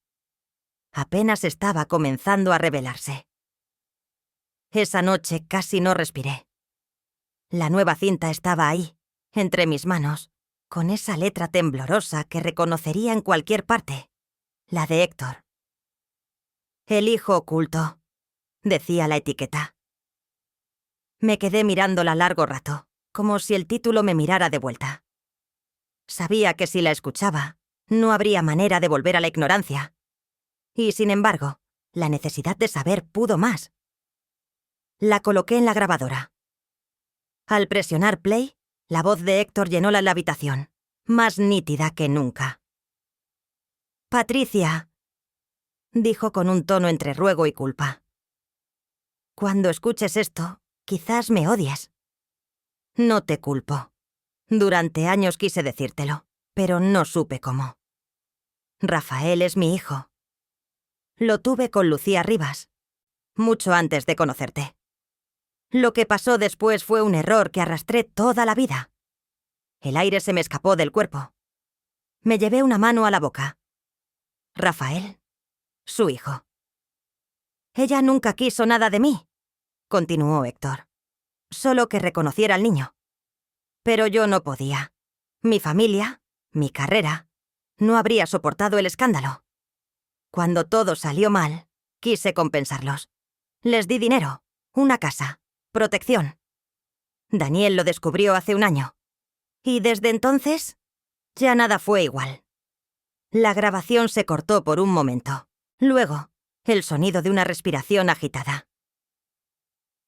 Apenas estaba comenzando a revelarse. Esa noche casi no respiré. La nueva cinta estaba ahí, entre mis manos, con esa letra temblorosa que reconocería en cualquier parte, la de Héctor. «El hijo oculto», decía la etiqueta. Me quedé mirándola largo rato, como si el título me mirara de vuelta. Sabía que si la escuchaba, no habría manera de volver a la ignorancia. Y sin embargo, la necesidad de saber pudo más. La coloqué en la grabadora. Al presionar play, la voz de Héctor llenó la habitación, más nítida que nunca. «Patricia», dijo con un tono entre ruego y culpa. «Cuando escuches esto, quizás me odies. No te culpo. Durante años quise decírtelo, pero no supe cómo. Rafael es mi hijo. Lo tuve con Lucía Rivas, mucho antes de conocerte. Lo que pasó después fue un error que arrastré toda la vida. El aire se me escapó del cuerpo. Me llevé una mano a la boca. Rafael, su hijo. Ella nunca quiso nada de mí», continuó Héctor. «Solo que reconociera al niño. Pero yo no podía. Mi familia, mi carrera, no habría soportado el escándalo. Cuando todo salió mal, quise compensarlos. Les di dinero, una casa, protección. Daniel lo descubrió hace un año. Y desde entonces, ya nada fue igual». La grabación se cortó por un momento. Luego, el sonido de una respiración agitada.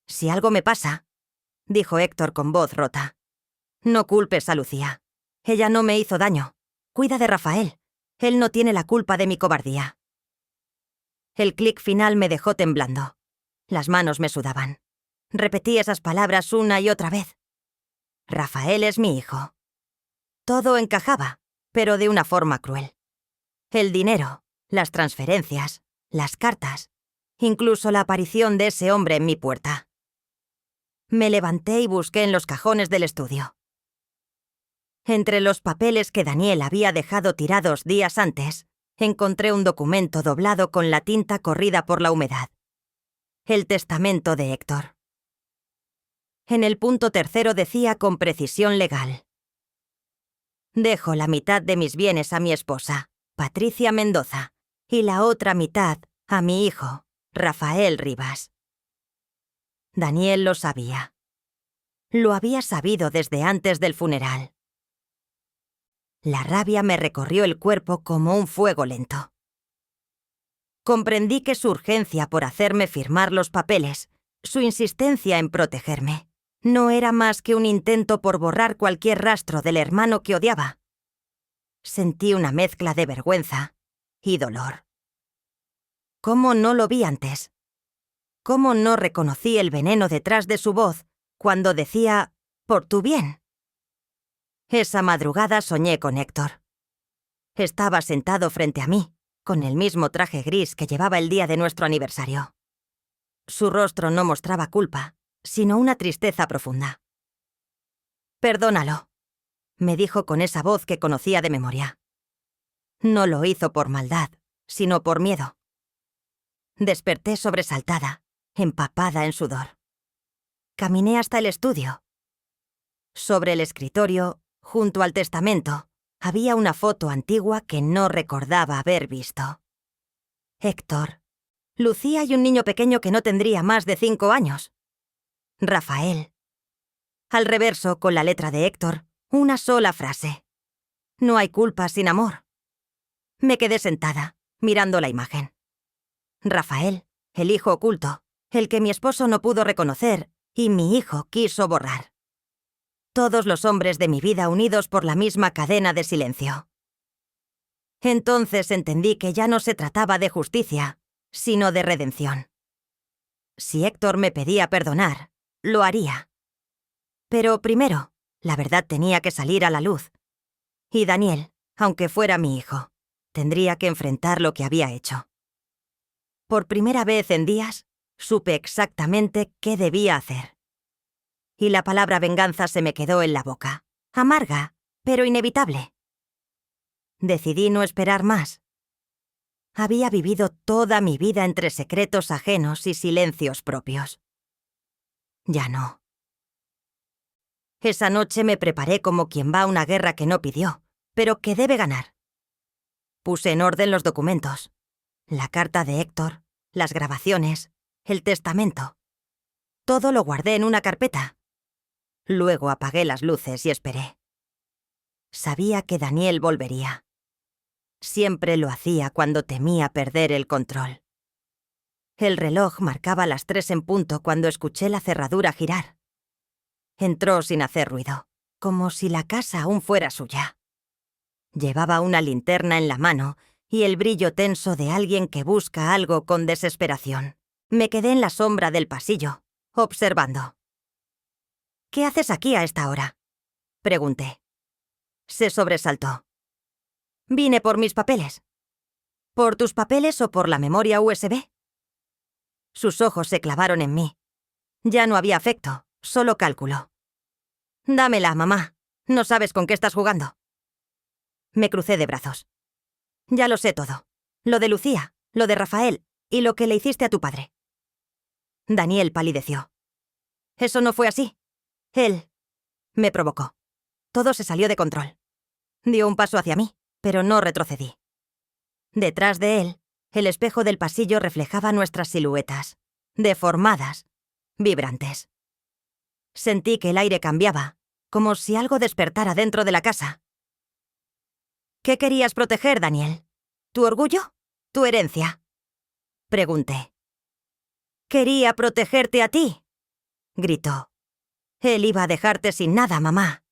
«Si algo me pasa», dijo Héctor con voz rota, «no culpes a Lucía. Ella no me hizo daño. Cuida de Rafael. Él no tiene la culpa de mi cobardía». El clic final me dejó temblando. Las manos me sudaban. Repetí esas palabras una y otra vez. Rafael es mi hijo. Todo encajaba, pero de una forma cruel. El dinero, las transferencias, las cartas, incluso la aparición de ese hombre en mi puerta. Me levanté y busqué en los cajones del estudio. Entre los papeles que Daniel había dejado tirados días antes, encontré un documento doblado con la tinta corrida por la humedad. El testamento de Héctor. En el punto 3 decía con precisión legal: dejo la mitad de mis bienes a mi esposa, Patricia Mendoza, y la otra mitad a mi hijo, Rafael Rivas. Daniel lo sabía. Lo había sabido desde antes del funeral. La rabia me recorrió el cuerpo como un fuego lento. Comprendí que su urgencia por hacerme firmar los papeles, su insistencia en protegerme, no era más que un intento por borrar cualquier rastro del hermano que odiaba. Sentí una mezcla de vergüenza y dolor. ¿Cómo no lo vi antes? ¿Cómo no reconocí el veneno detrás de su voz cuando decía «por tu bien»? Esa madrugada soñé con Héctor. Estaba sentado frente a mí, con el mismo traje gris que llevaba el día de nuestro aniversario. Su rostro no mostraba culpa, sino una tristeza profunda. «Perdónalo», me dijo con esa voz que conocía de memoria. No lo hizo por maldad, sino por miedo. Desperté sobresaltada, empapada en sudor. Caminé hasta el estudio. Sobre el escritorio, junto al testamento, había una foto antigua que no recordaba haber visto. Héctor, Lucía y un niño pequeño que no tendría más de 5 años. Rafael. Al reverso, con la letra de Héctor, una sola frase: no hay culpa sin amor. Me quedé sentada, mirando la imagen. Rafael, el hijo oculto, el que mi esposo no pudo reconocer y mi hijo quiso borrar. Todos los hombres de mi vida unidos por la misma cadena de silencio. Entonces entendí que ya no se trataba de justicia, sino de redención. Si Héctor me pedía perdonar, lo haría. Pero primero, la verdad tenía que salir a la luz. Y Daniel, aunque fuera mi hijo, tendría que enfrentar lo que había hecho. Por primera vez en días, supe exactamente qué debía hacer. Y la palabra venganza se me quedó en la boca, amarga, pero inevitable. Decidí no esperar más. Había vivido toda mi vida entre secretos ajenos y silencios propios. Ya no. Esa noche me preparé como quien va a una guerra que no pidió, pero que debe ganar. Puse en orden los documentos, la carta de Héctor, las grabaciones, el testamento. Todo lo guardé en una carpeta. Luego apagué las luces y esperé. Sabía que Daniel volvería. Siempre lo hacía cuando temía perder el control. El reloj marcaba las 3 en punto cuando escuché la cerradura girar. Entró sin hacer ruido, como si la casa aún fuera suya. Llevaba una linterna en la mano y el brillo tenso de alguien que busca algo con desesperación. Me quedé en la sombra del pasillo, observando. «¿Qué haces aquí a esta hora?», pregunté. Se sobresaltó. «Vine por mis papeles». «¿Por tus papeles o por la memoria USB?» Sus ojos se clavaron en mí. Ya no había afecto, solo cálculo. «Dámela, mamá. No sabes con qué estás jugando». Me crucé de brazos. «Ya lo sé todo. Lo de Lucía, lo de Rafael y lo que le hiciste a tu padre». Daniel palideció. «Eso no fue así. Él me provocó. Todo se salió de control. Dio un paso hacia mí, pero no retrocedí. Detrás de él, el espejo del pasillo reflejaba nuestras siluetas, deformadas, vibrantes. Sentí que el aire cambiaba, como si algo despertara dentro de la casa. «¿Qué querías proteger, Daniel? ¿Tu orgullo? ¿Tu herencia?», pregunté. «Quería protegerte a ti», gritó. «Él iba a dejarte sin nada, mamá.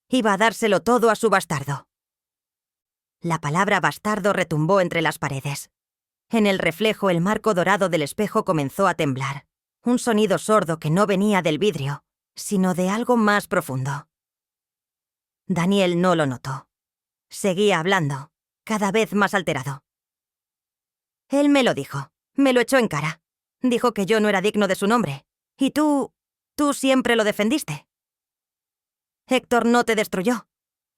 Iba a dárselo todo a su bastardo». La palabra bastardo retumbó entre las paredes. En el reflejo, el marco dorado del espejo comenzó a temblar. Un sonido sordo que no venía del vidrio, sino de algo más profundo. Daniel no lo notó. Seguía hablando, cada vez más alterado. «Él me lo dijo, me lo echó en cara. Dijo que yo no era digno de su nombre. Y tú siempre lo defendiste. Héctor no te destruyó.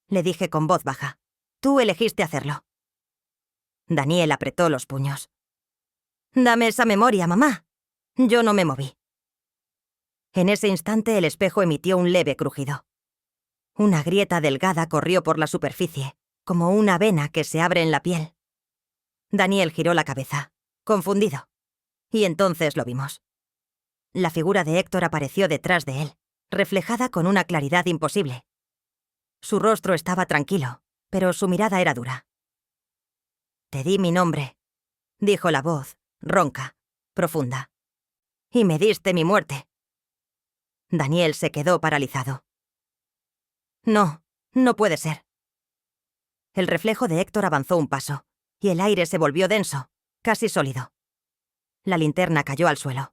le dije con voz baja. Tú elegiste hacerlo. Daniel apretó los puños. Dame esa memoria, mamá. Yo no me moví. En ese instante el espejo emitió un leve crujido. Una grieta delgada corrió por la superficie, como una vena que se abre en la piel. Daniel giró la cabeza, confundido. Y entonces lo vimos. La figura de Héctor apareció detrás de él, reflejada con una claridad imposible. Su rostro estaba tranquilo, pero su mirada era dura. «Te di mi nombre», dijo la voz, ronca, profunda. «Y me diste mi muerte». Daniel se quedó paralizado. «No, no puede ser». El reflejo de Héctor avanzó un paso, y el aire se volvió denso, casi sólido. La linterna cayó al suelo.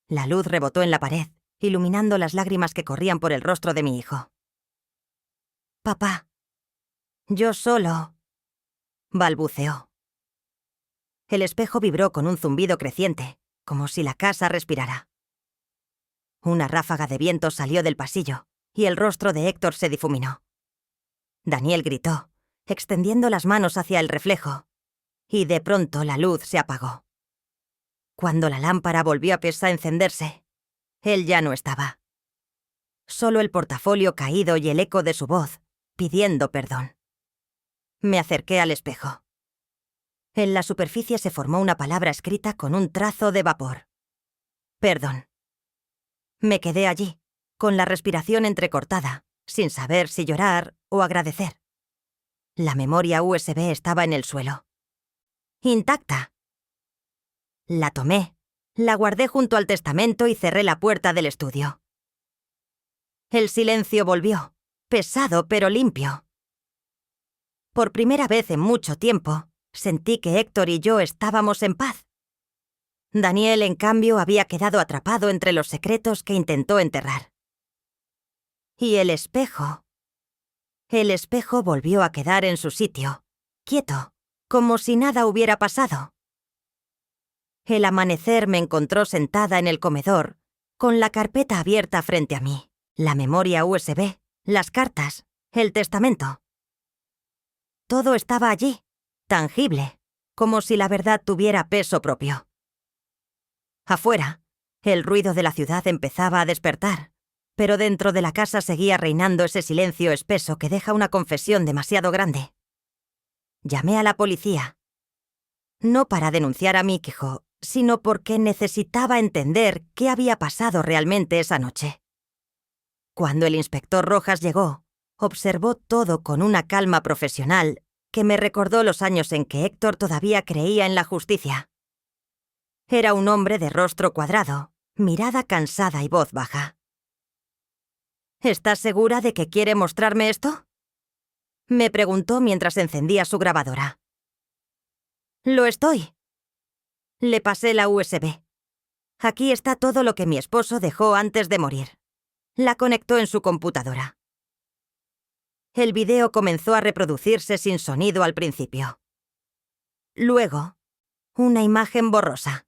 La luz rebotó en la pared, iluminando las lágrimas que corrían por el rostro de mi hijo. «Papá, yo solo», balbuceó. El espejo vibró con un zumbido creciente, como si la casa respirara. Una ráfaga de viento salió del pasillo, y el rostro de Héctor se difuminó. Daniel gritó, extendiendo las manos hacia el reflejo, y de pronto la luz se apagó. Cuando la lámpara volvió a encenderse, él ya no estaba. Solo el portafolio caído y el eco de su voz, pidiendo perdón. Me acerqué al espejo. En la superficie se formó una palabra escrita con un trazo de vapor. Perdón. Me quedé allí, con la respiración entrecortada, sin saber si llorar o agradecer. La memoria USB estaba en el suelo. Intacta. La tomé, la guardé junto al testamento y cerré la puerta del estudio. El silencio volvió, pesado pero limpio. Por primera vez en mucho tiempo, sentí que Héctor y yo estábamos en paz. Daniel, en cambio, había quedado atrapado entre los secretos que intentó enterrar. Y el espejo volvió a quedar en su sitio, quieto, como si nada hubiera pasado. El amanecer me encontró sentada en el comedor, con la carpeta abierta frente a mí, la memoria USB, las cartas, el testamento. Todo estaba allí, tangible, como si la verdad tuviera peso propio. Afuera, el ruido de la ciudad empezaba a despertar, pero dentro de la casa seguía reinando ese silencio espeso que deja una confesión demasiado grande. Llamé a la policía. No para denunciar a mi hijo, sino porque necesitaba entender qué había pasado realmente esa noche. Cuando el inspector Rojas llegó, observó todo con una calma profesional que me recordó los años en que Héctor todavía creía en la justicia. Era un hombre de rostro cuadrado, mirada cansada y voz baja. «¿Estás segura de que quiere mostrarme esto?», me preguntó mientras encendía su grabadora. «Lo estoy». Le pasé la USB. Aquí está todo lo que mi esposo dejó antes de morir. La conectó en su computadora. El video comenzó a reproducirse sin sonido al principio. Luego, una imagen borrosa.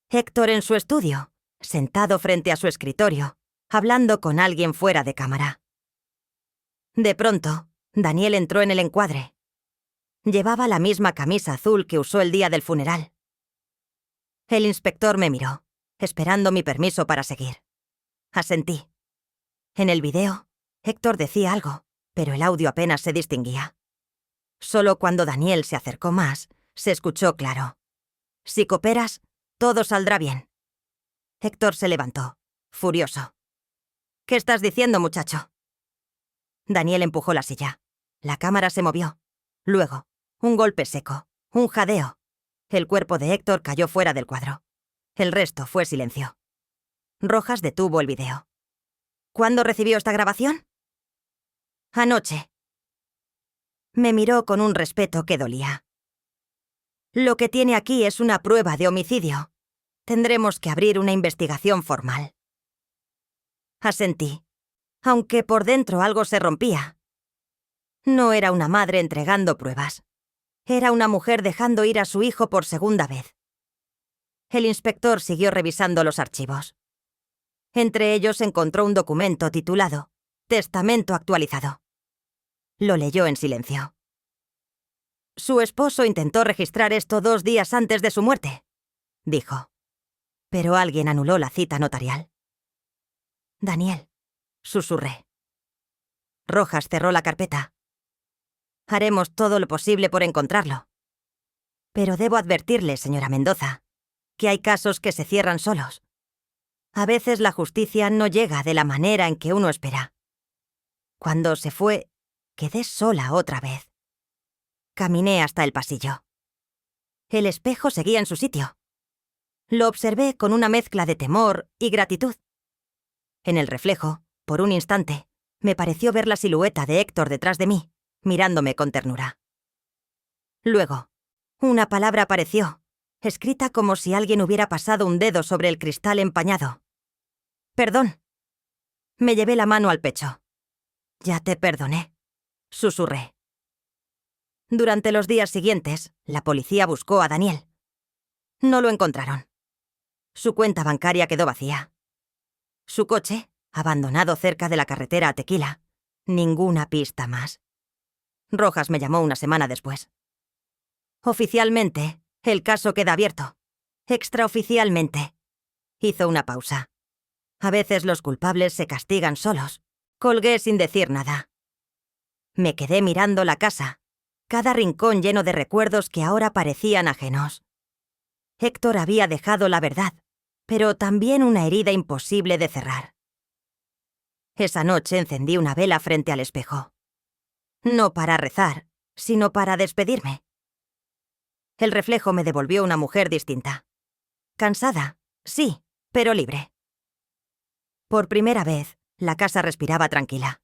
Héctor en su estudio, sentado frente a su escritorio, hablando con alguien fuera de cámara. De pronto, Daniel entró en el encuadre. Llevaba la misma camisa azul que usó el día del funeral. El inspector me miró, esperando mi permiso para seguir. Asentí. En el video, Héctor decía algo, pero el audio apenas se distinguía. Solo cuando Daniel se acercó más, se escuchó claro. «Si cooperas, todo saldrá bien». Héctor se levantó, furioso. «¿Qué estás diciendo, muchacho?». Daniel empujó la silla. La cámara se movió. Luego, un golpe seco, un jadeo. El cuerpo de Héctor cayó fuera del cuadro. El resto fue silencio. Rojas detuvo el video. «¿Cuándo recibió esta grabación?». «Anoche». Me miró con un respeto que dolía. «Lo que tiene aquí es una prueba de homicidio. Tendremos que abrir una investigación formal». Asentí, aunque por dentro algo se rompía. No era una madre entregando pruebas. Era una mujer dejando ir a su hijo por segunda vez. El inspector siguió revisando los archivos. Entre ellos encontró un documento titulado «Testamento actualizado». Lo leyó en silencio. Su esposo intentó registrar esto 2 días antes de su muerte, dijo. Pero alguien anuló la cita notarial. Daniel, susurré. Rojas cerró la carpeta. Haremos todo lo posible por encontrarlo. Pero debo advertirle, señora Mendoza, que hay casos que se cierran solos. A veces la justicia no llega de la manera en que uno espera. Cuando se fue, quedé sola otra vez. Caminé hasta el pasillo. El espejo seguía en su sitio. Lo observé con una mezcla de temor y gratitud. En el reflejo, por un instante, me pareció ver la silueta de Héctor detrás de mí, mirándome con ternura. Luego, una palabra apareció, escrita como si alguien hubiera pasado un dedo sobre el cristal empañado. «Perdón». Me llevé la mano al pecho. «Ya te perdoné», susurré. Durante los días siguientes, la policía buscó a Daniel. No lo encontraron. Su cuenta bancaria quedó vacía. Su coche, abandonado cerca de la carretera a Tequila. Ninguna pista más. Rojas me llamó una semana después. Oficialmente, el caso queda abierto. Extraoficialmente. Hizo una pausa. A veces los culpables se castigan solos. Colgué sin decir nada. Me quedé mirando la casa, cada rincón lleno de recuerdos que ahora parecían ajenos. Héctor había dejado la verdad, pero también una herida imposible de cerrar. Esa noche encendí una vela frente al espejo. No para rezar, sino para despedirme. El reflejo me devolvió una mujer distinta. Cansada, sí, pero libre. Por primera vez, la casa respiraba tranquila.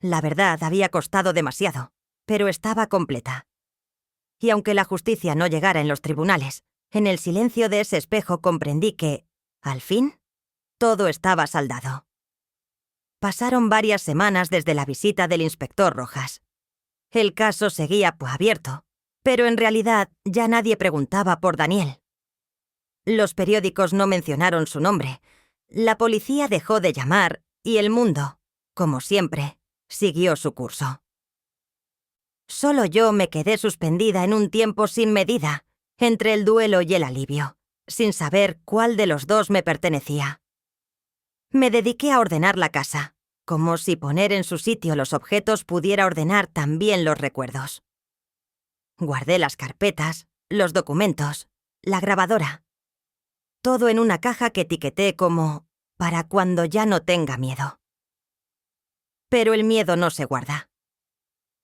La verdad había costado demasiado, pero estaba completa. Y aunque la justicia no llegara en los tribunales, en el silencio de ese espejo comprendí que, al fin, todo estaba saldado. Pasaron varias semanas desde la visita del inspector Rojas. El caso seguía abierto, pero en realidad ya nadie preguntaba por Daniel. Los periódicos no mencionaron su nombre, la policía dejó de llamar y el mundo, como siempre, siguió su curso. Solo yo me quedé suspendida en un tiempo sin medida, entre el duelo y el alivio, sin saber cuál de los dos me pertenecía. Me dediqué a ordenar la casa, como si poner en su sitio los objetos pudiera ordenar también los recuerdos. Guardé las carpetas, los documentos, la grabadora. Todo en una caja que etiqueté como «para cuando ya no tenga miedo». Pero el miedo no se guarda.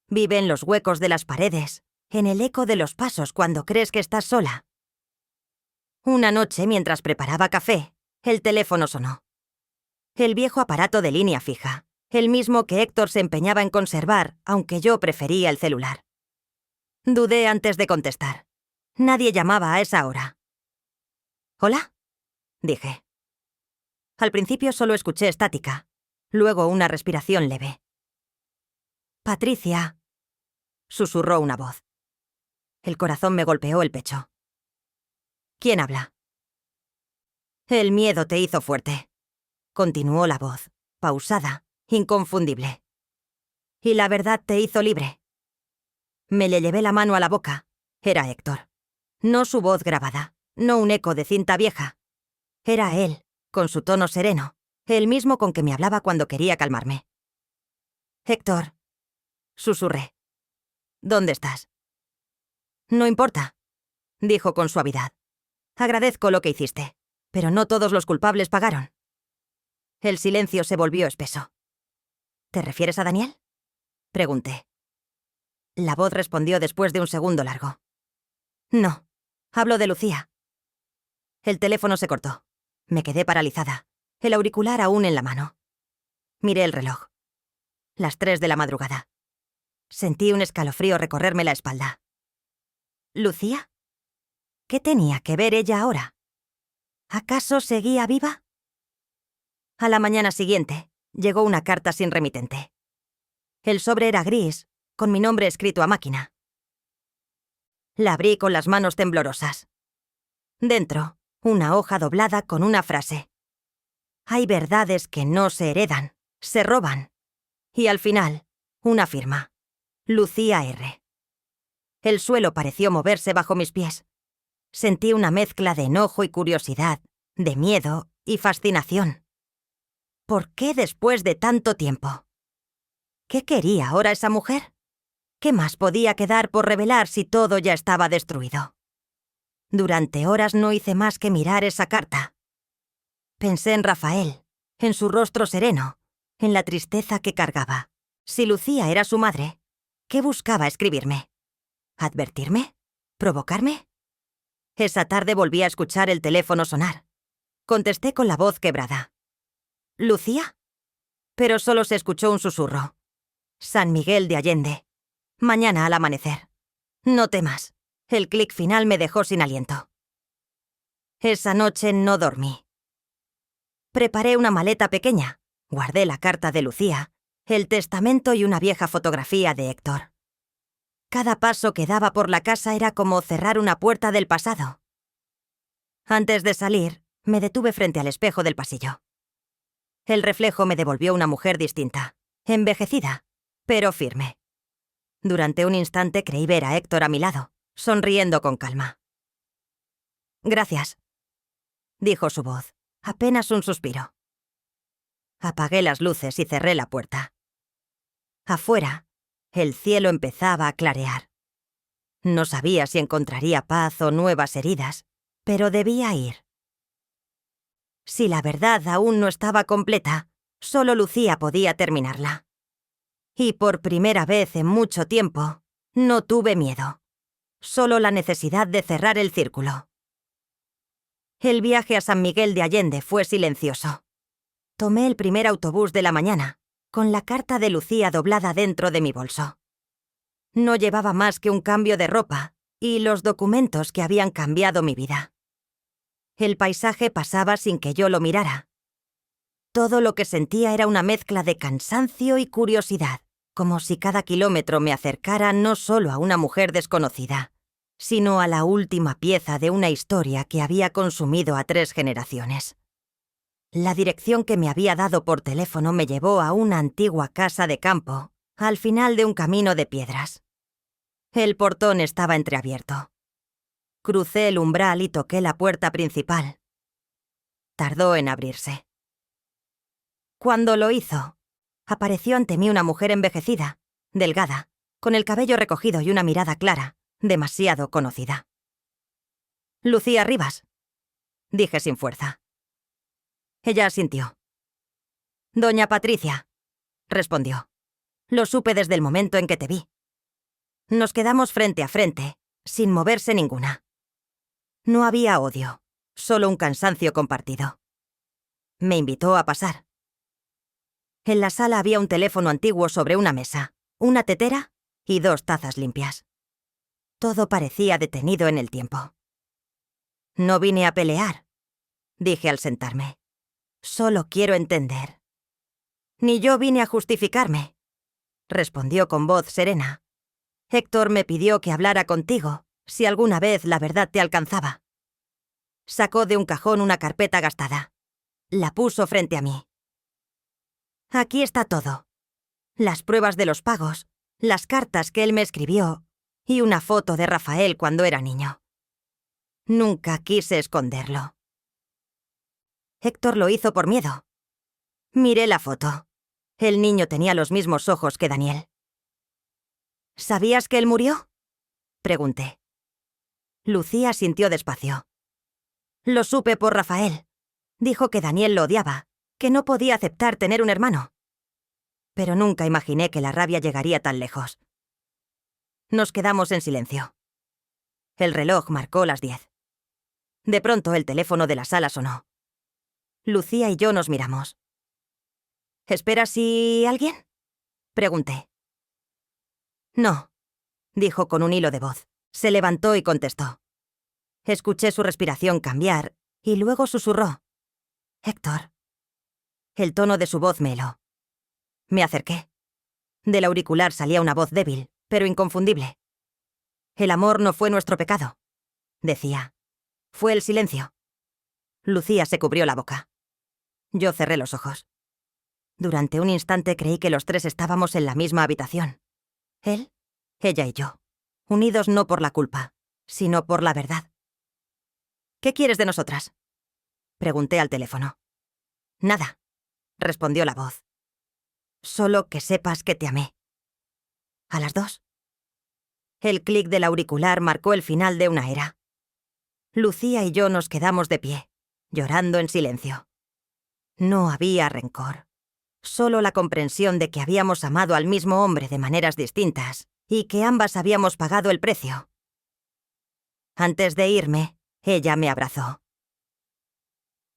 Vive en los huecos de las paredes, en el eco de los pasos cuando crees que estás sola. Una noche, mientras preparaba café, el teléfono sonó. El viejo aparato de línea fija, el mismo que Héctor se empeñaba en conservar, aunque yo prefería el celular. Dudé antes de contestar. Nadie llamaba a esa hora. «¿Hola?», dije. Al principio solo escuché estática, luego una respiración leve. «Patricia», susurró una voz. El corazón me golpeó el pecho. «¿Quién habla?». «El miedo te hizo fuerte», continuó la voz, pausada, inconfundible. «Y la verdad te hizo libre». Me le llevé la mano a la boca. Era Héctor. No su voz grabada, no un eco de cinta vieja. Era él, con su tono sereno, el mismo con que me hablaba cuando quería calmarme. «Héctor», susurré. «¿Dónde estás?». «No importa», dijo con suavidad. «Agradezco lo que hiciste, pero no todos los culpables pagaron». El silencio se volvió espeso. «¿Te refieres a Daniel?», pregunté. La voz respondió después de un segundo largo. «No, hablo de Lucía». El teléfono se cortó. Me quedé paralizada, el auricular aún en la mano. Miré el reloj. Las 3 de la madrugada. Sentí un escalofrío recorrerme la espalda. ¿Lucía? ¿Qué tenía que ver ella ahora? ¿Acaso seguía viva? A la mañana siguiente, llegó una carta sin remitente. El sobre era gris, con mi nombre escrito a máquina. La abrí con las manos temblorosas. Dentro, una hoja doblada con una frase. «Hay verdades que no se heredan, se roban. Y al final, Una firma. Lucía R. El suelo pareció moverse bajo mis pies. Sentí una mezcla de enojo y curiosidad, de miedo y fascinación. ¿Por qué después de tanto tiempo? ¿Qué quería ahora esa mujer? ¿Qué más podía quedar por revelar si todo ya estaba destruido? Durante horas no hice más que mirar esa carta. Pensé en Rafael, en su rostro sereno, en la tristeza que cargaba. Si Lucía era su madre, ¿qué buscaba escribirme? ¿Advertirme? ¿Provocarme? Esa tarde volví a escuchar el teléfono sonar. Contesté con la voz quebrada. ¿Lucía? Pero solo se escuchó un susurro. San Miguel de Allende. Mañana al amanecer. No temas. El clic final me dejó sin aliento. Esa noche no dormí. Preparé una maleta pequeña. Guardé la carta de Lucía, el testamento y una vieja fotografía de Héctor. Cada paso que daba por la casa era como cerrar una puerta del pasado. Antes de salir, me detuve frente al espejo del pasillo. El reflejo me devolvió una mujer distinta, envejecida, pero firme. Durante un instante creí ver a Héctor a mi lado, sonriendo con calma. «Gracias», dijo su voz, apenas un suspiro. Apagué las luces y cerré la puerta. Afuera, el cielo empezaba a clarear. No sabía si encontraría paz o nuevas heridas, pero debía ir. Si la verdad aún no estaba completa, solo Lucía podía terminarla. Y por primera vez en mucho tiempo, no tuve miedo. Solo la necesidad de cerrar el círculo. El viaje a San Miguel de Allende fue silencioso. Tomé el primer autobús de la mañana, con la carta de Lucía doblada dentro de mi bolso. No llevaba más que un cambio de ropa y los documentos que habían cambiado mi vida. El paisaje pasaba sin que yo lo mirara. Todo lo que sentía era una mezcla de cansancio y curiosidad, como si cada kilómetro me acercara no solo a una mujer desconocida, sino a la última pieza de una historia que había consumido a 3 generaciones. La dirección que me había dado por teléfono me llevó a una antigua casa de campo, al final de un camino de piedras. El portón estaba entreabierto. Crucé el umbral y toqué la puerta principal. Tardó en abrirse. Cuando lo hizo, apareció ante mí una mujer envejecida, delgada, con el cabello recogido y una mirada clara, demasiado conocida. «Lucía Rivas», dije sin fuerza. Ella asintió. «Doña Patricia», respondió. «Lo supe desde el momento en que te vi». Nos quedamos frente a frente, sin moverse ninguna. No había odio, solo un cansancio compartido. Me invitó a pasar. En la sala había un teléfono antiguo sobre una mesa, una tetera y 2 tazas limpias. Todo parecía detenido en el tiempo. «No vine a pelear», dije al sentarme. «Solo quiero entender». «Ni yo vine a justificarme», respondió con voz serena. «Héctor me pidió que hablara contigo, si alguna vez la verdad te alcanzaba». Sacó de un cajón una carpeta gastada. La puso frente a mí. «Aquí está todo. Las pruebas de los pagos, las cartas que él me escribió y una foto de Rafael cuando era niño. Nunca quise esconderlo. Héctor lo hizo por miedo. Miré la foto. El niño tenía los mismos ojos que Daniel». «¿Sabías que él murió?», pregunté. Lucía sintió despacio. «Lo supe por Rafael. Dijo que Daniel lo odiaba, que no podía aceptar tener un hermano. Pero nunca imaginé que la rabia llegaría tan lejos». Nos quedamos en silencio. El reloj marcó las 10. De pronto el teléfono de la sala sonó. Lucía y yo nos miramos. «¿Esperas si alguien?», pregunté. «No», dijo con un hilo de voz. Se levantó y contestó. Escuché su respiración cambiar y luego susurró. «Héctor». El tono de su voz me heló. Me acerqué. Del auricular salía una voz débil, pero inconfundible. «El amor no fue nuestro pecado», decía. «Fue el silencio». Lucía se cubrió la boca. Yo cerré los ojos. Durante un instante creí que los tres estábamos en la misma habitación. Él, ella y yo, unidos no por la culpa, sino por la verdad. ¿Qué quieres de nosotras?, pregunté al teléfono. Nada, respondió la voz. Solo que sepas que te amé. ¿A las 2? El clic del auricular marcó el final de una era. Lucía y yo nos quedamos de pie, llorando en silencio. No había rencor, solo la comprensión de que habíamos amado al mismo hombre de maneras distintas y que ambas habíamos pagado el precio. Antes de irme, ella me abrazó.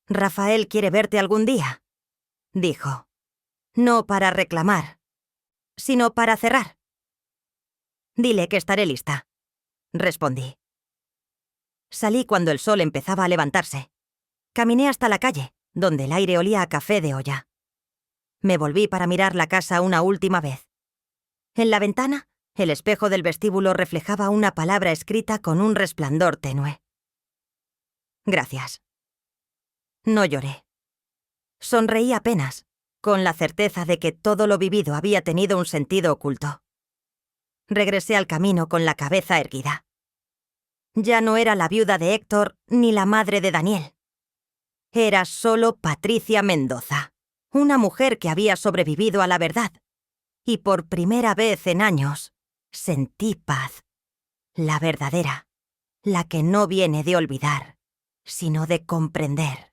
«Rafael quiere verte algún día», dijo. «No para reclamar, sino para cerrar». «Dile que estaré lista», respondí. Salí cuando el sol empezaba a levantarse. Caminé hasta la calle, donde el aire olía a café de olla. Me volví para mirar la casa una última vez. En la ventana, el espejo del vestíbulo reflejaba una palabra escrita con un resplandor tenue. Gracias. No lloré. Sonreí apenas, con la certeza de que todo lo vivido había tenido un sentido oculto. Regresé al camino con la cabeza erguida. Ya no era la viuda de Héctor ni la madre de Daniel. Era solo Patricia Mendoza, una mujer que había sobrevivido a la verdad. Y por primera vez en años, sentí paz. La verdadera, la que no viene de olvidar, sino de comprender.